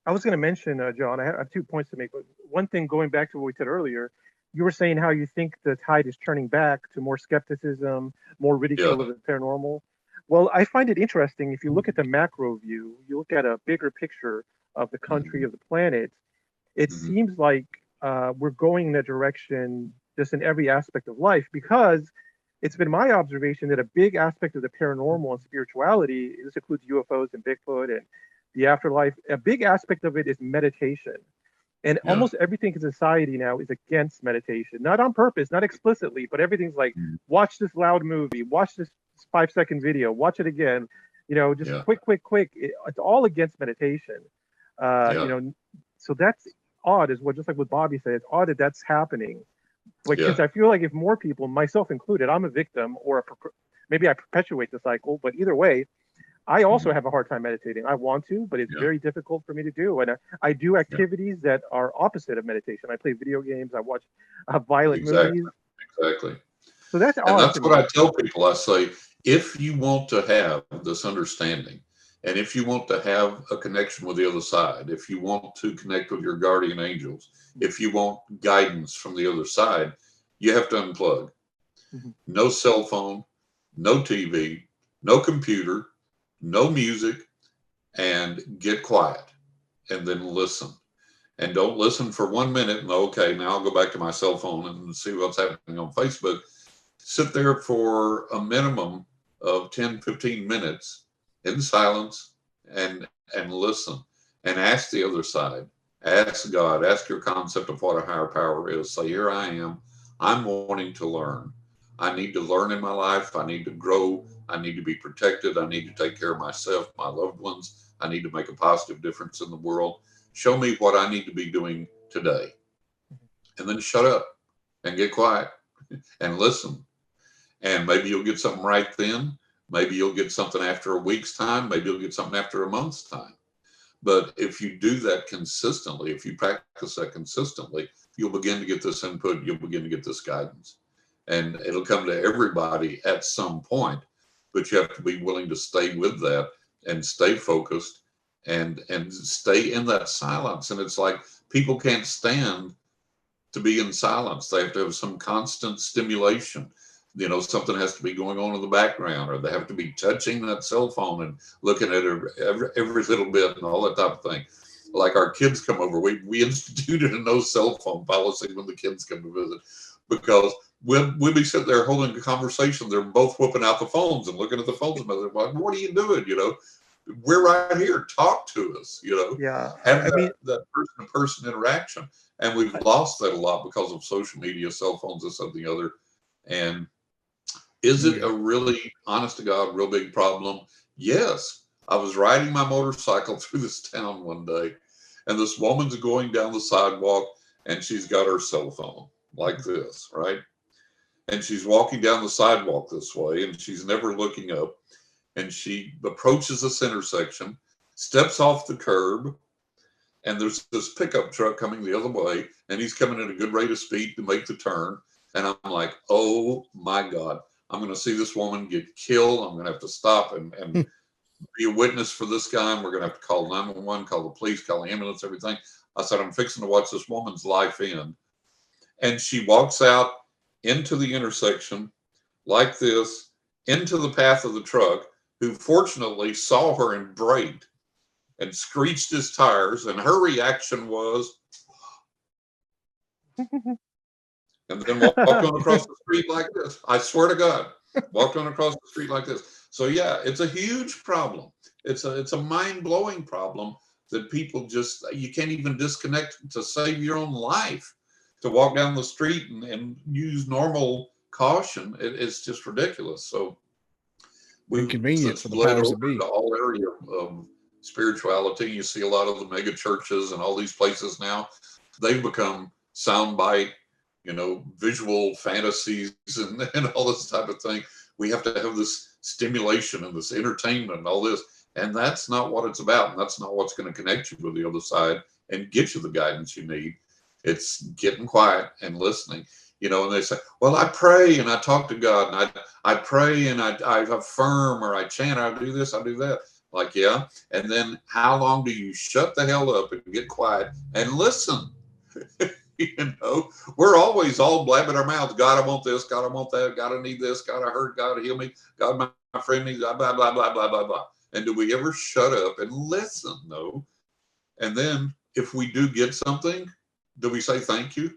I was going to mention, John, I have 2 points to make. But one thing, going back to what we said earlier, you were saying how you think the tide is turning back to more skepticism, more ridicule of the paranormal. Well, I find it interesting. If you look at the macro view, you look at a bigger picture of the country, of the planet, it seems like we're going in a direction just in every aspect of life, because it's been my observation that a big aspect of the paranormal and spirituality, this includes UFOs and Bigfoot and the afterlife, a big aspect of it is meditation. And almost everything in society now is against meditation, not on purpose, not explicitly, but everything's like, watch this loud movie, watch this 5-second video, watch it again, just quick. It's all against meditation. So that's odd, is what, just like what Bobby said, it's odd that that's happening. Because I feel like if more people, myself included, I'm a victim, or maybe I perpetuate the cycle, but either way, I also have a hard time meditating. I want to, but it's very difficult for me to do. And I do activities that are opposite of meditation. I play video games. I watch violent movies. Exactly. So that's odd. And that's what I tell people. I say, if you want to have this understanding, and if you want to have a connection with the other side, if you want to connect with your guardian angels, if you want guidance from the other side, you have to unplug. No cell phone, no TV, no computer, no music, and get quiet, and then listen. And don't listen for 1 minute and okay, now I'll go back to my cell phone and see what's happening on Facebook. Sit there for a minimum of 10, 15 minutes in silence and listen, and ask the other side. Ask God, ask your concept of what a higher power is. Say, here I am. I'm wanting to learn. I need to learn in my life. I need to grow. I need to be protected. I need to take care of myself, my loved ones. I need to make a positive difference in the world. Show me what I need to be doing today. And then shut up and get quiet and listen. And maybe you'll get something right then. Maybe you'll get something after a week's time. Maybe you'll get something after a month's time. But if you do that consistently, if you practice that consistently, you'll begin to get this input. You'll begin to get this guidance. and it'll come to everybody at some point. But you have to be willing to stay with that and stay focused and stay in that silence. And it's like people can't stand to be in silence. They have to have some constant stimulation. You know, something has to be going on in the background, or they have to be touching that cell phone and looking at it every little bit and all that type of thing. Like our kids come over, we instituted a no cell phone policy when the kids come to visit, because we'll be sitting there holding a conversation. They're both whipping out the phones and looking at the phones. And they're like, what are you doing? You know, we're right here. Talk to us, you know, Yeah. have that person-to-person interaction. And we've lost that a lot because of social media, cell phones, this, and the other. And is it a really, honest to God, real big problem? Yes. I was riding my motorcycle through this town one day, and this woman's going down the sidewalk, and she's got her cell phone like this, right? And she's walking down the sidewalk this way, and she's never looking up. And she approaches this intersection, steps off the curb, and there's this pickup truck coming the other way, and he's coming at a good rate of speed to make the turn. And I'm like, oh my God, I'm going to see this woman get killed. I'm going to have to stop and be a witness for this guy. And we're going to have to call 911, call the police, call the ambulance, everything. I said, I'm fixing to watch this woman's life end. And she walks out into the intersection like this, into the path of the truck, who fortunately saw her and braked and screeched his tires. And her reaction was, and then walked on across the street like this. I swear to God, walked on across the street like this. So yeah, it's a huge problem. It's a mind-blowing problem that people just, you can't even disconnect to save your own life, to walk down the street and use normal caution. It's just ridiculous. So inconvenient for the powers that be. The whole area of spirituality. You see a lot of the mega churches and all these places now, they've become soundbite, you know, visual fantasies and all this type of thing. We have to have this stimulation and this entertainment and all this. And that's not what it's about. And that's not what's going to connect you with the other side and get you the guidance you need. It's getting quiet and listening. You know, and they say, well, I pray and I talk to God, and I pray and I affirm, or I chant, I do this, I do that. Like, yeah. And then how long do you shut the hell up and get quiet and listen? You know, we're always all blabbing our mouths. God, I want this. God, I want that. God, I need this. God, I hurt. God, heal me. God, my friend needs blah, blah, blah, blah, blah, blah, blah. And do we ever shut up and listen? No. And then if we do get something, do we say thank you?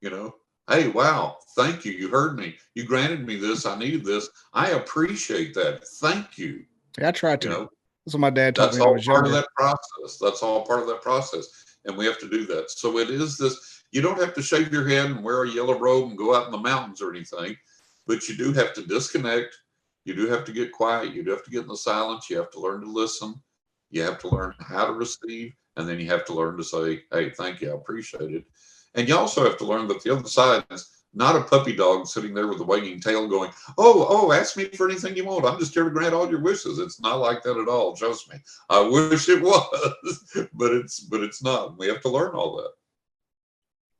You know, hey, wow, thank you. You heard me. You granted me this. I needed this. I appreciate that. Thank you. Yeah, I tried to. You know, that's what my dad told me when I was younger. That's all part of that process. That's all part of that process. And we have to do that. So it is this, you don't have to shave your head and wear a yellow robe and go out in the mountains or anything, but you do have to disconnect. You do have to get quiet. You do have to get in the silence. You have to learn to listen. You have to learn how to receive. And then you have to learn to say, hey, thank you. I appreciate it. And you also have to learn that the other side is not a puppy dog sitting there with a wagging tail going, oh, ask me for anything you want. I'm just here to grant all your wishes. It's not like that at all. Trust me. I wish it was, but it's not. We have to learn all that.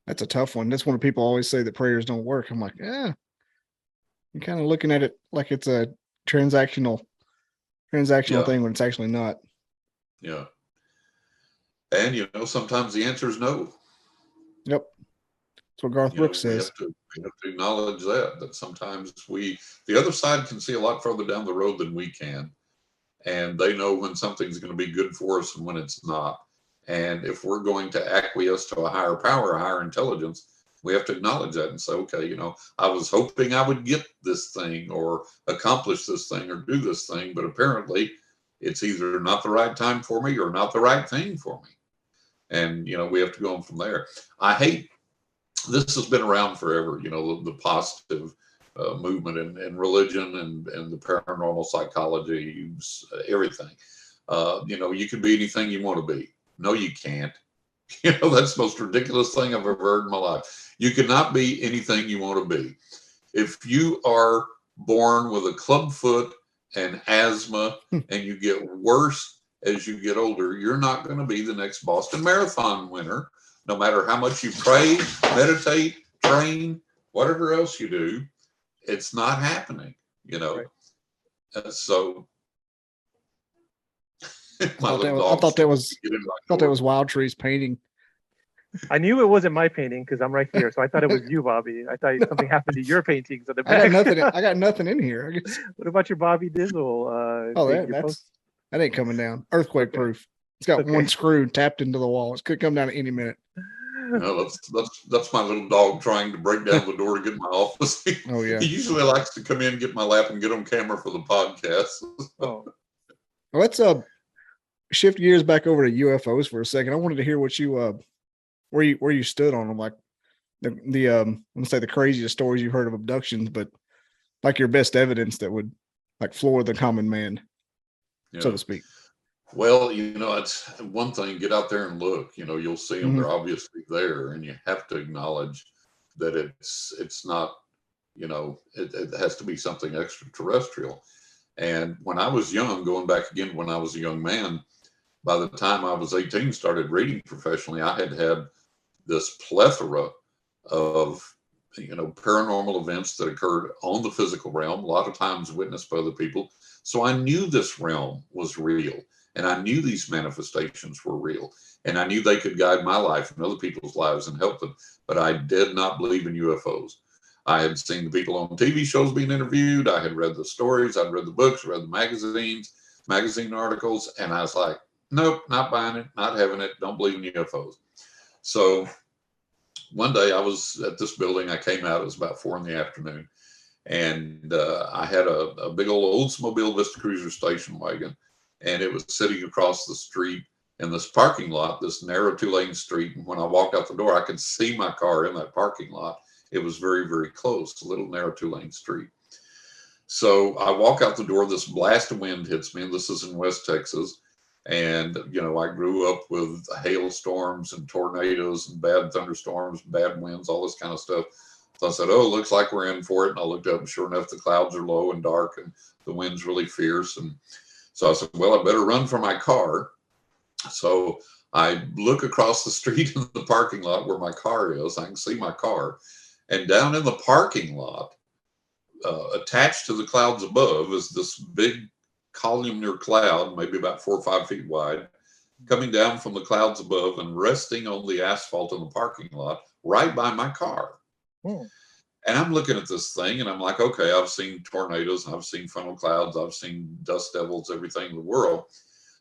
That's a tough one. That's when people always say that prayers don't work. I'm like, yeah. You're kind of looking at it like it's a transactional thing when it's actually not. Yeah. And, you know, sometimes the answer is no. Yep. That's what Garth Brooks says. We have to acknowledge that sometimes the other side can see a lot further down the road than we can. And they know when something's going to be good for us and when it's not. And if we're going to acquiesce to a higher power, a higher intelligence, we have to acknowledge that and say, okay, you know, I was hoping I would get this thing or accomplish this thing or do this thing, but apparently it's either not the right time for me or not the right thing for me. And, you know, we have to go on from there. This has been around forever, you know, the positive movement and religion and the paranormal psychology, everything. You know, you can be anything you want to be. No, you can't. You know, that's the most ridiculous thing I've ever heard in my life. You cannot be anything you want to be. If you are born with a club foot and asthma and you get worse as you get older, you're not going to be the next Boston Marathon winner, no matter how much you pray, meditate, train, whatever else you do, it's not happening, Right. So I my thought little that was, I dog thought that was, get in my thought that door. was Wild Tree's painting. I knew it wasn't my painting because I'm right here, so I thought it was you, Bobby. I thought something happened to your paintings on the I back. got nothing in here. I guess. What about your Bobby Dizzle? Oh, thing you posted? that ain't coming down. Earthquake Okay. proof. It's got Okay. one screw tapped into the wall. It could come down at any minute. No, that's my little dog trying to break down the door to get in my office. Oh yeah. He usually likes to come in, get in my lap, and get on camera for the podcast. Oh, Well, let's shift gears back over to UFOs for a second. I wanted to hear what you where you stood on them, like the I'm gonna say the craziest stories you've heard of abductions, but like your best evidence that would like floor the common man, so to speak. Well, it's one thing, get out there and look, you'll see them. They're obviously there, and you have to acknowledge that it's not, it has to be something extraterrestrial. And when I was young, going back again, when I was a young man, by the time I was 18, started reading professionally, I had this plethora of, paranormal events that occurred on the physical realm, a lot of times witnessed by other people. So I knew this realm was real, and I knew these manifestations were real, and I knew they could guide my life and other people's lives and help them. But I did not believe in UFOs. I had seen the people on TV shows being interviewed. I had read the stories. I'd read the books, read the magazine articles. And I was like, nope, not buying it, not having it. Don't believe in UFOs. So one day I was at this building. I came out, it was about 4 p.m. And I had a big old Oldsmobile Vista Cruiser station wagon. And it was sitting across the street in this parking lot, this narrow 2-lane street. And when I walked out the door, I could see my car in that parking lot. It was very, very close, a little narrow 2-lane street. So I walk out the door, this blast of wind hits me, and this is in West Texas. And, I grew up with hailstorms and tornadoes and bad thunderstorms, bad winds, all this kind of stuff. So I said, oh, looks like we're in for it. And I looked up, and sure enough, the clouds are low and dark, and the wind's really fierce. And so I said, well, I better run for my car. So I look across the street in the parking lot where my car is. I can see my car. And down in the parking lot, attached to the clouds above, is this big columnar cloud, maybe about 4 or 5 feet wide, coming down from the clouds above and resting on the asphalt in the parking lot right by my car. Oh. And I'm looking at this thing and I'm like, okay, I've seen tornadoes, I've seen funnel clouds, I've seen dust devils, everything in the world.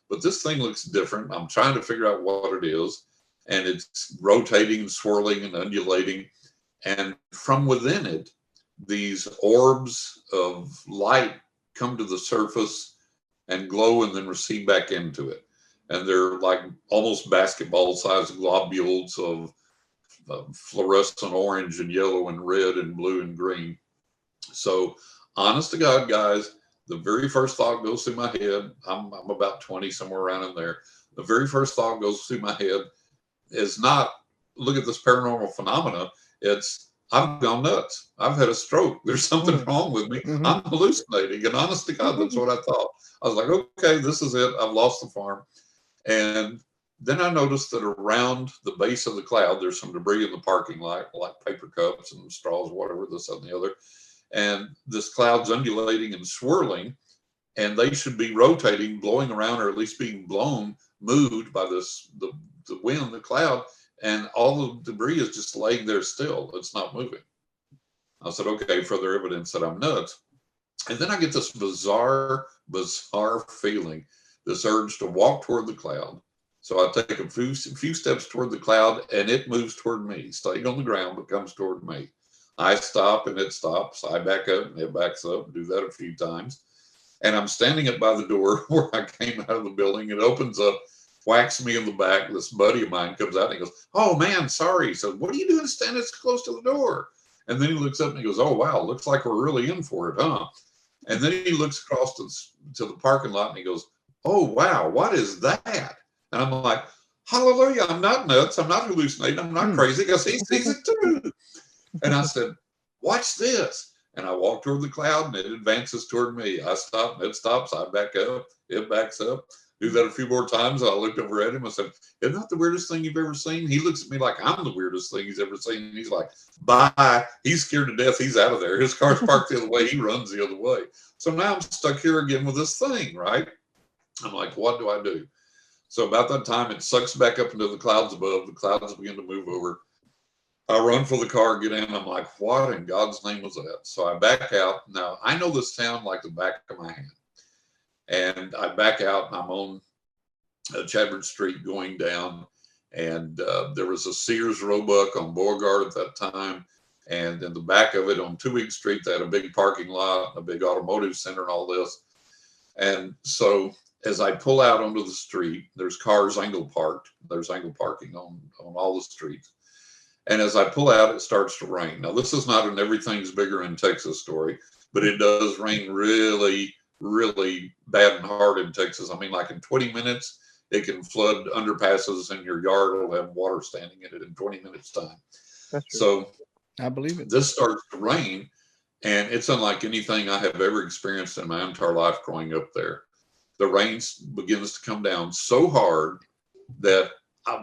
But this thing looks different. I'm trying to figure out what it is. And it's rotating and swirling and undulating. And from within it, these orbs of light come to the surface and glow and then recede back into it. And they're like almost basketball-sized globules of fluorescent orange and yellow and red and blue and green. So, honest to God, guys, the very first thought goes through my head. I'm about 20, somewhere around in there. The very first thought goes through my head is not, look at this paranormal phenomena. It's, I've gone nuts. I've had a stroke. There's something wrong with me. I'm hallucinating. And honest to God, that's what I thought. I was like, okay, this is it. I've lost the farm. And then I noticed that around the base of the cloud, there's some debris in the parking lot, like paper cups and straws, whatever, this and the other. And this cloud's undulating and swirling, and they should be rotating, blowing around, or at least being blown, moved by this the wind, the cloud, and all the debris is just laying there still. It's not moving. I said, okay, further evidence that I'm nuts. And then I get this bizarre feeling, this urge to walk toward the cloud. So I take a few steps toward the cloud, and it moves toward me, staying on the ground, but comes toward me. I stop and it stops. I back up and it backs up. Do that a few times. And I'm standing up by the door where I came out of the building. It opens up, whacks me in the back. This buddy of mine comes out and he goes, oh man, sorry. He said, what are you doing standing so close to the door? And then he looks up and he goes, oh wow, looks like we're really in for it, huh? And then he looks across to the parking lot and he goes, oh wow, what is that? And I'm like, hallelujah, I'm not nuts. I'm not hallucinating. I'm not crazy, because he sees it too. And I said, watch this. And I walk toward the cloud and it advances toward me. I stop and it stops. I back up. It backs up. do that a few more times. I looked over at him. I said, "Isn't that the weirdest thing you've ever seen?" He looks at me like I'm the weirdest thing he's ever seen. And he's like, "Bye." He's scared to death. He's out of there. His car's parked the other way. He runs the other way. So now I'm stuck here again with this thing, right? I'm like, what do I do? So about that time, it sucks back up into the clouds above. The clouds begin to move over. I run for the car, get in. I'm like, what in God's name was that? So I back out. Now, I know this town like the back of my hand. And I back out, and I'm on Chadford Street going down. And there was a Sears Roebuck on Beauregard at that time. And in the back of it on 2 Week Street, they had a big parking lot, a big automotive center and all this. And so as I pull out onto the street, there's cars angle parked. There's angle parking on all the streets. And as I pull out, it starts to rain. Now, this is not an everything's bigger in Texas story, but it does rain really, really bad and hard in Texas. I mean, like in 20 minutes, it can flood underpasses and your yard will have water standing in it in 20 minutes time. That's true. So I believe it. This starts to rain, and it's unlike anything I have ever experienced in my entire life growing up there. The rain begins to come down so hard that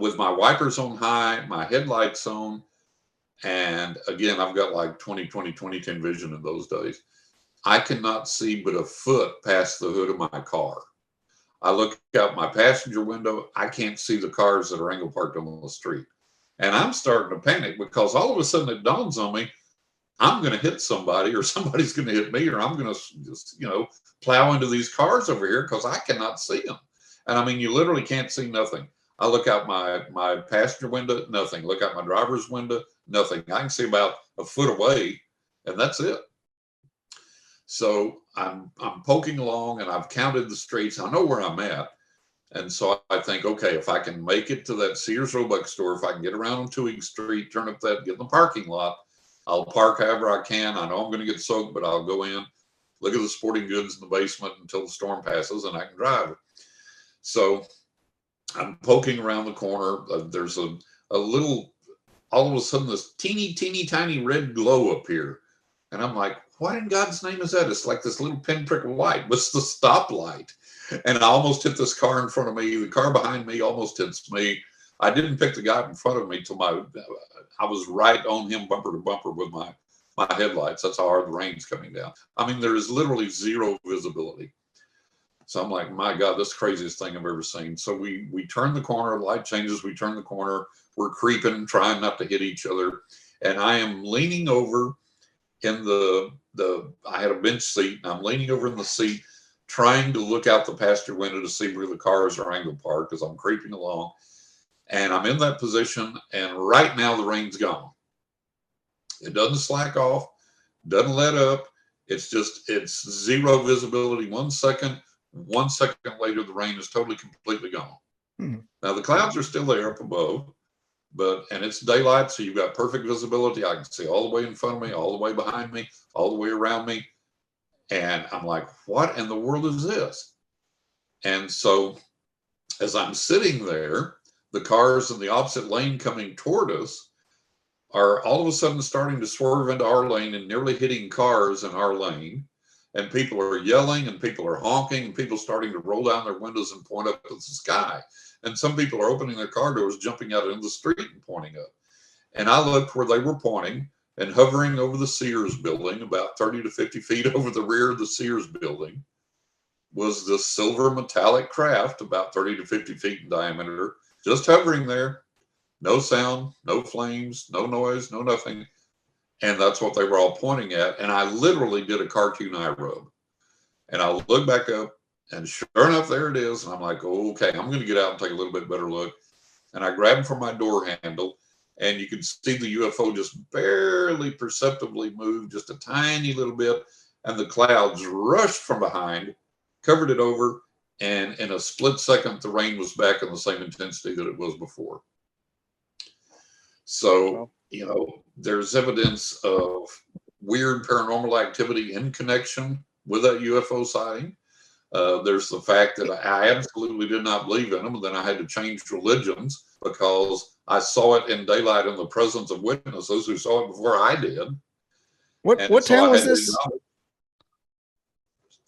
with my wipers on high, my headlights on, and again, I've got like 20/20/20/10 vision in those days. I cannot see but a foot past the hood of my car. I look out my passenger window. I can't see the cars that are angle parked on the street. And I'm starting to panic because all of a sudden it dawns on me, I'm going to hit somebody or somebody's going to hit me, or I'm going to just, plow into these cars over here because I cannot see them. And I mean, you literally can't see nothing. I look out my passenger window, nothing. Look out my driver's window, nothing. I can see about a foot away, and that's it. So I'm poking along, and I've counted the streets. I know where I'm at. And so I think, okay, if I can make it to that Sears Roebuck store, if I can get around on 2 Week Street, turn up that, get in the parking lot, I'll park however I can. I know I'm going to get soaked, but I'll go in, look at the sporting goods in the basement until the storm passes, and I can drive. So I'm poking around the corner. There's a little, all of a sudden, this teeny, teeny, tiny red glow up here. And I'm like, what in God's name is that? It's like this little pinprick of light. What's the stoplight? And I almost hit this car in front of me. The car behind me almost hits me. I didn't pick the guy in front of me till I was right on him bumper to bumper with my headlights. That's how hard the rain's coming down. I mean, there is literally zero visibility. So I'm like, my God, that's the craziest thing I've ever seen. So we turn the corner, the light changes, we turn the corner, we're creeping, trying not to hit each other. And I am leaning over in I had a bench seat, and I'm leaning over in the seat, trying to look out the passenger window to see where the cars are angle parked because I'm creeping along. And I'm in that position, and right now the rain's gone. It doesn't slack off, doesn't let up. It's zero visibility. 1 second, 1 second later, the rain is totally, completely gone. Mm-hmm. Now the clouds are still there up above, and it's daylight, so you've got perfect visibility. I can see all the way in front of me, all the way behind me, all the way around me. And I'm like, what in the world is this? And so as I'm sitting there, the cars in the opposite lane coming toward us are all of a sudden starting to swerve into our lane and nearly hitting cars in our lane. And people are yelling, and people are honking, and people starting to roll down their windows and point up to the sky. And some people are opening their car doors, jumping out into the street and pointing up. And I looked where they were pointing, and hovering over the Sears building, about 30 to 50 feet over the rear of the Sears building, was this silver metallic craft about 30 to 50 feet in diameter, just hovering there. No sound, no flames, no noise, no nothing. And that's what they were all pointing at. And I literally did a cartoon eye rub. And I looked back up, and sure enough, there it is. And I'm like, okay, I'm going to get out and take a little bit better look. And I grabbed from my door handle, and you could see the UFO just barely perceptibly move, just a tiny little bit. And the clouds rushed from behind, covered it over. And in a split second, the rain was back in the same intensity that it was before. So, there's evidence of weird paranormal activity in connection with that UFO sighting. There's the fact that I absolutely did not believe in them, and then I had to change religions because I saw it in daylight in the presence of witnesses who saw it before I did. What town was this?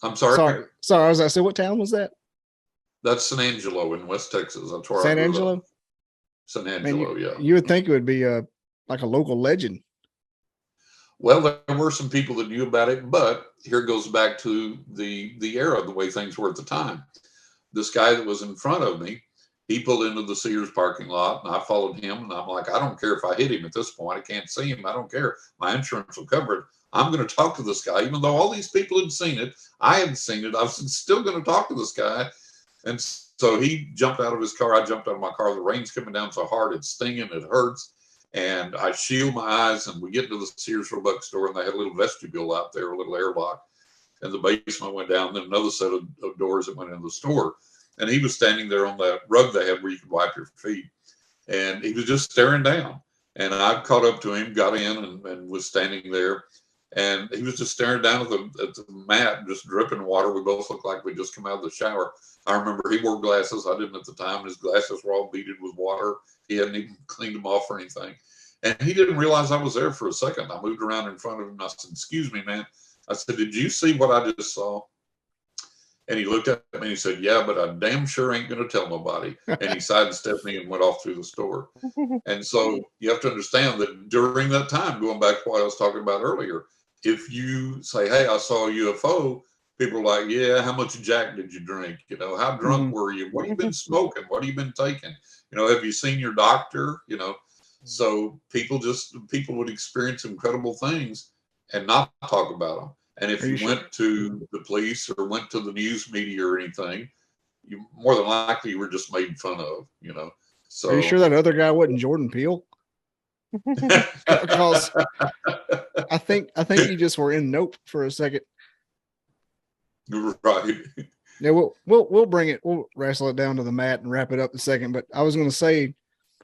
I'm sorry. Sorry. I was going to say, what town was that? That's San Angelo in West Texas. That's where San I grew Angelo? up. San Man, Angelo, yeah. you would think it would be like a local legend. Well, there were some people that knew about it, but here goes back to the era, the way things were at the time. This guy that was in front of me, he pulled into the Sears parking lot, and I followed him. And I'm like, I don't care if I hit him at this point. I can't see him. I don't care. My insurance will cover it. I'm going to talk to this guy, even though all these people had seen it. I hadn't seen it. I was still going to talk to this guy. And so he jumped out of his car. I jumped out of my car. The rain's coming down so hard, it's stinging. It hurts. And I shield my eyes, and we get to the Sears Roebuck store, and they had a little vestibule out there, a little airlock. And the basement went down, then another set of doors that went into the store. And he was standing there on that rug they had where you could wipe your feet. And he was just staring down. And I caught up to him, got in, and was standing there. And he was just staring down at the mat, just dripping water. We both looked like we'd just come out of the shower. I remember he wore glasses. I didn't at the time. His glasses were all beaded with water. He hadn't even cleaned them off or anything. And he didn't realize I was there for a second. I moved around in front of him. I said, "Excuse me, man." I said, "Did you see what I just saw?" And he looked at me and he said, "Yeah, but I damn sure ain't going to tell nobody." And he sidestepped me and went off through the store. And so you have to understand that during that time, going back to what I was talking about earlier, if you say, "Hey, I saw a UFO," people are like, "Yeah, how much Jack did you drink? You know, how drunk were you? What have you been smoking? What have you been taking? You know, have you seen your doctor?" You know, so people would experience incredible things and not talk about them. And if you went to the police or went to the news media or anything, you more than likely you were just made fun of, you know. So are you sure that other guy wasn't Jordan Peele? Because I think you just were in Nope for a second. Right. Yeah, we'll bring it. We'll wrestle it down to the mat and wrap it up in a second. But I was going to say,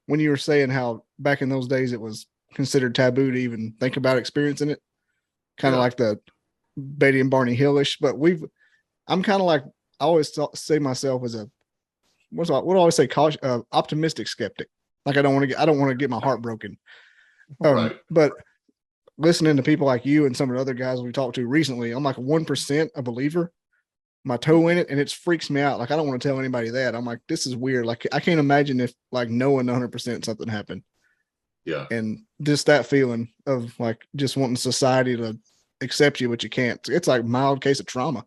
when you were saying how back in those days it was considered taboo to even think about experiencing it, kind of like the Betty and Barney Hillish. But I'm kind of like, I always say myself as a what do I always say? Optimistic skeptic. Like I don't want to get my heart broken. Right. But listening to people like you and some of the other guys we talked to recently, I'm like 1% a believer. My toe in it, and it freaks me out. Like I don't want to tell anybody that. I'm like, this is weird. Like I can't imagine if like knowing 100% something happened. Yeah. And just that feeling of like just wanting society to accept you, but you can't. It's like mild case of trauma.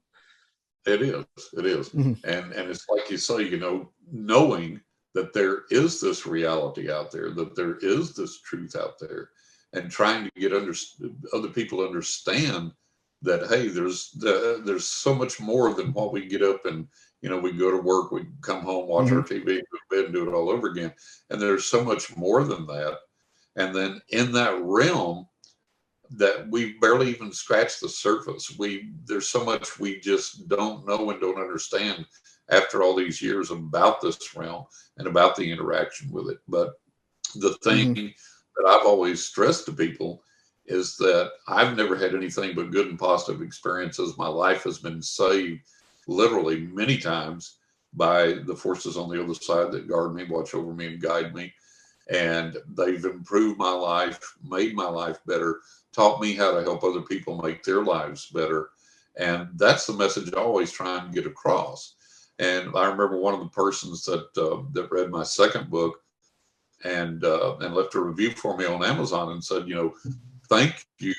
It is. Mm-hmm. And it's like you say, you know, knowing that there is this reality out there, that there is this truth out there, and trying to get other people to understand that, hey, there's so much more than what we get up and, you know, we go to work, we come home, watch our TV, go to bed, and do it all over again. And there's so much more than that. And then in that realm, that we barely even scratched the surface. There's so much we just don't know and don't understand after all these years about this realm and about the interaction with it. But the thing that I've always stressed to people is that I've never had anything but good and positive experiences. My life has been saved literally many times by the forces on the other side that guard me, watch over me, and guide me. And they've improved my life, made my life better, taught me how to help other people make their lives better. And that's the message I always try and get across. And I remember one of the persons that read my second book and left a review for me on Amazon and said, you know, thank you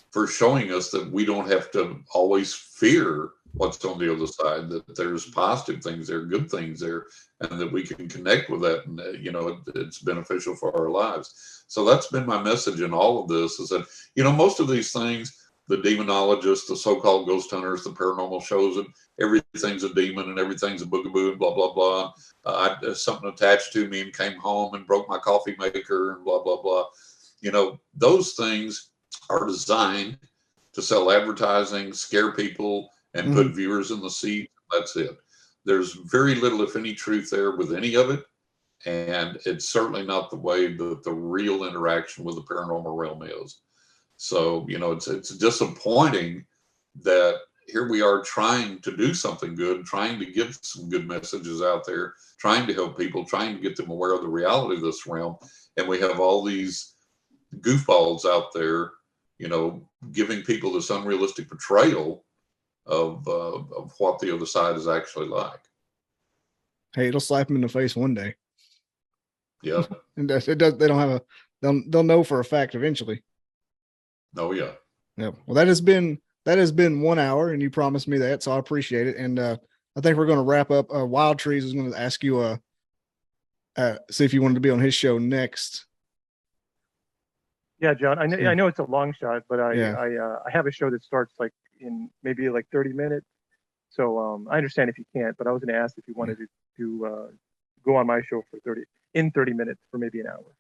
for showing us that we don't have to always fear what's on the other side, that there's positive things there, good things there, and that we can connect with that. And, you know, it's beneficial for our lives. So that's been my message in all of this, is that, you know, most of these things, the demonologists, the so-called ghost hunters, the paranormal shows that everything's a demon and everything's a boogaboo and blah, blah, blah. Something attached to me and came home and broke my coffee maker and blah, blah, blah. You know, those things are designed to sell advertising, scare people, and put viewers in the seat. That's it. There's very little, if any, truth there with any of it. And it's certainly not the way that the real interaction with the paranormal realm is. So, you know, it's disappointing that here we are trying to do something good, trying to get some good messages out there, trying to help people, trying to get them aware of the reality of this realm. And we have all these goofballs out there, you know, giving people this unrealistic portrayal of what the other side is actually like. Hey, it'll slap them in the face one day. Yeah. And it does. They don't have a. They'll know for a fact eventually. Oh yeah. Yeah. Well, that has been 1 hour, and you promised me that, so I appreciate it. And I think we're going to wrap up. Wild Trees is going to ask you see if you wanted to be on his show next. Yeah, John. I know it's a long shot, but I have a show that starts like in maybe like 30 minutes. So I understand if you can't, but I was going to ask if you wanted to go on my show for 30 minutes for maybe an hour.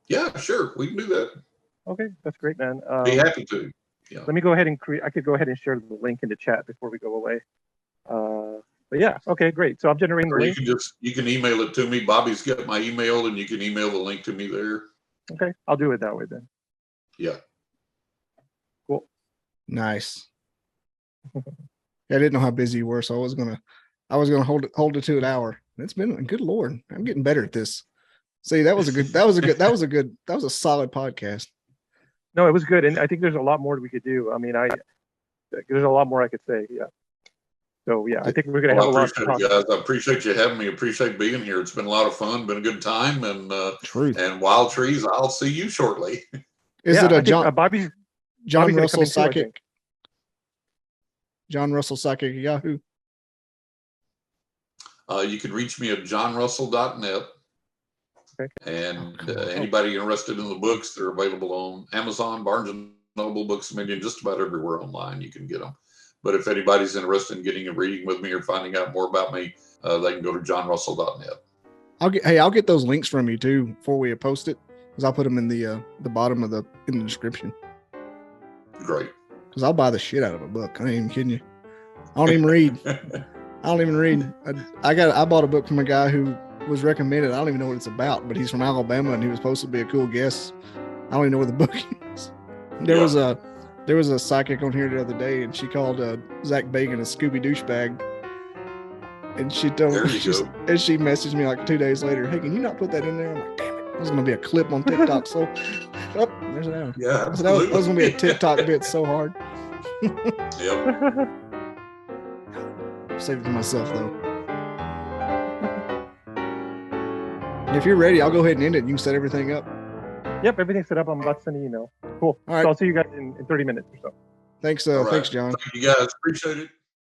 Yeah, sure. We can do that. Okay, that's great, man. Be happy to. Yeah. Let me go ahead and I could go ahead and share the link in the chat before we go away. But yeah, okay, great. So I'm generating the link. You can email it to me. Bobby's got my email, and you can email the link to me there. Okay, I'll do it that way then. Yeah. Cool. Nice. I didn't know how busy you were, so I was gonna hold it to an hour. It's been good Lord. I'm getting better at this. See, that was a solid podcast. No, it was good, and I think there's a lot more we could do. I mean, there's a lot more I could say. Yeah. So yeah, I think we're gonna have a lot to talk about. I appreciate you having me. Appreciate being here. It's been a lot of fun. Been a good time. And Truth. And Wild Trees, I'll see you shortly. Is it a John Bobby's Russell Psychic? John Russell Psychic Yahoo. You can reach me at johnrussell.net. Okay. And anybody interested in the books, they're available on Amazon, Barnes and Noble, Books A Million, just about everywhere online you can get them. But if anybody's interested in getting a reading with me or finding out more about me, they can go to johnrussell.net. I'll get those links from you too before we post it, because I'll put them in the bottom of in the description. Great. Because I'll buy the shit out of a book. I ain't even kidding you. I don't even read. I bought a book from a guy who was recommended. I don't even know what it's about, but he's from Alabama and he was supposed to be a cool guest. I don't even know where the book is. There was a psychic on here the other day, and she called Zach Bagan a Scooby douchebag. And she told me, and she messaged me like 2 days later, "Hey, can you not put that in there?" I'm like, "Damn it, that was gonna be a clip on TikTok." So, there's an hour. Yeah, that was gonna be a TikTok bit so hard. Yep. Save it for myself though. If you're ready, I'll go ahead and end it. You can set everything up. Yep, everything's set up. I'm about to send an email. Cool. All right. So I'll see you guys in 30 minutes or so. Thanks, right. Thanks, John. Thank you guys. Appreciate it.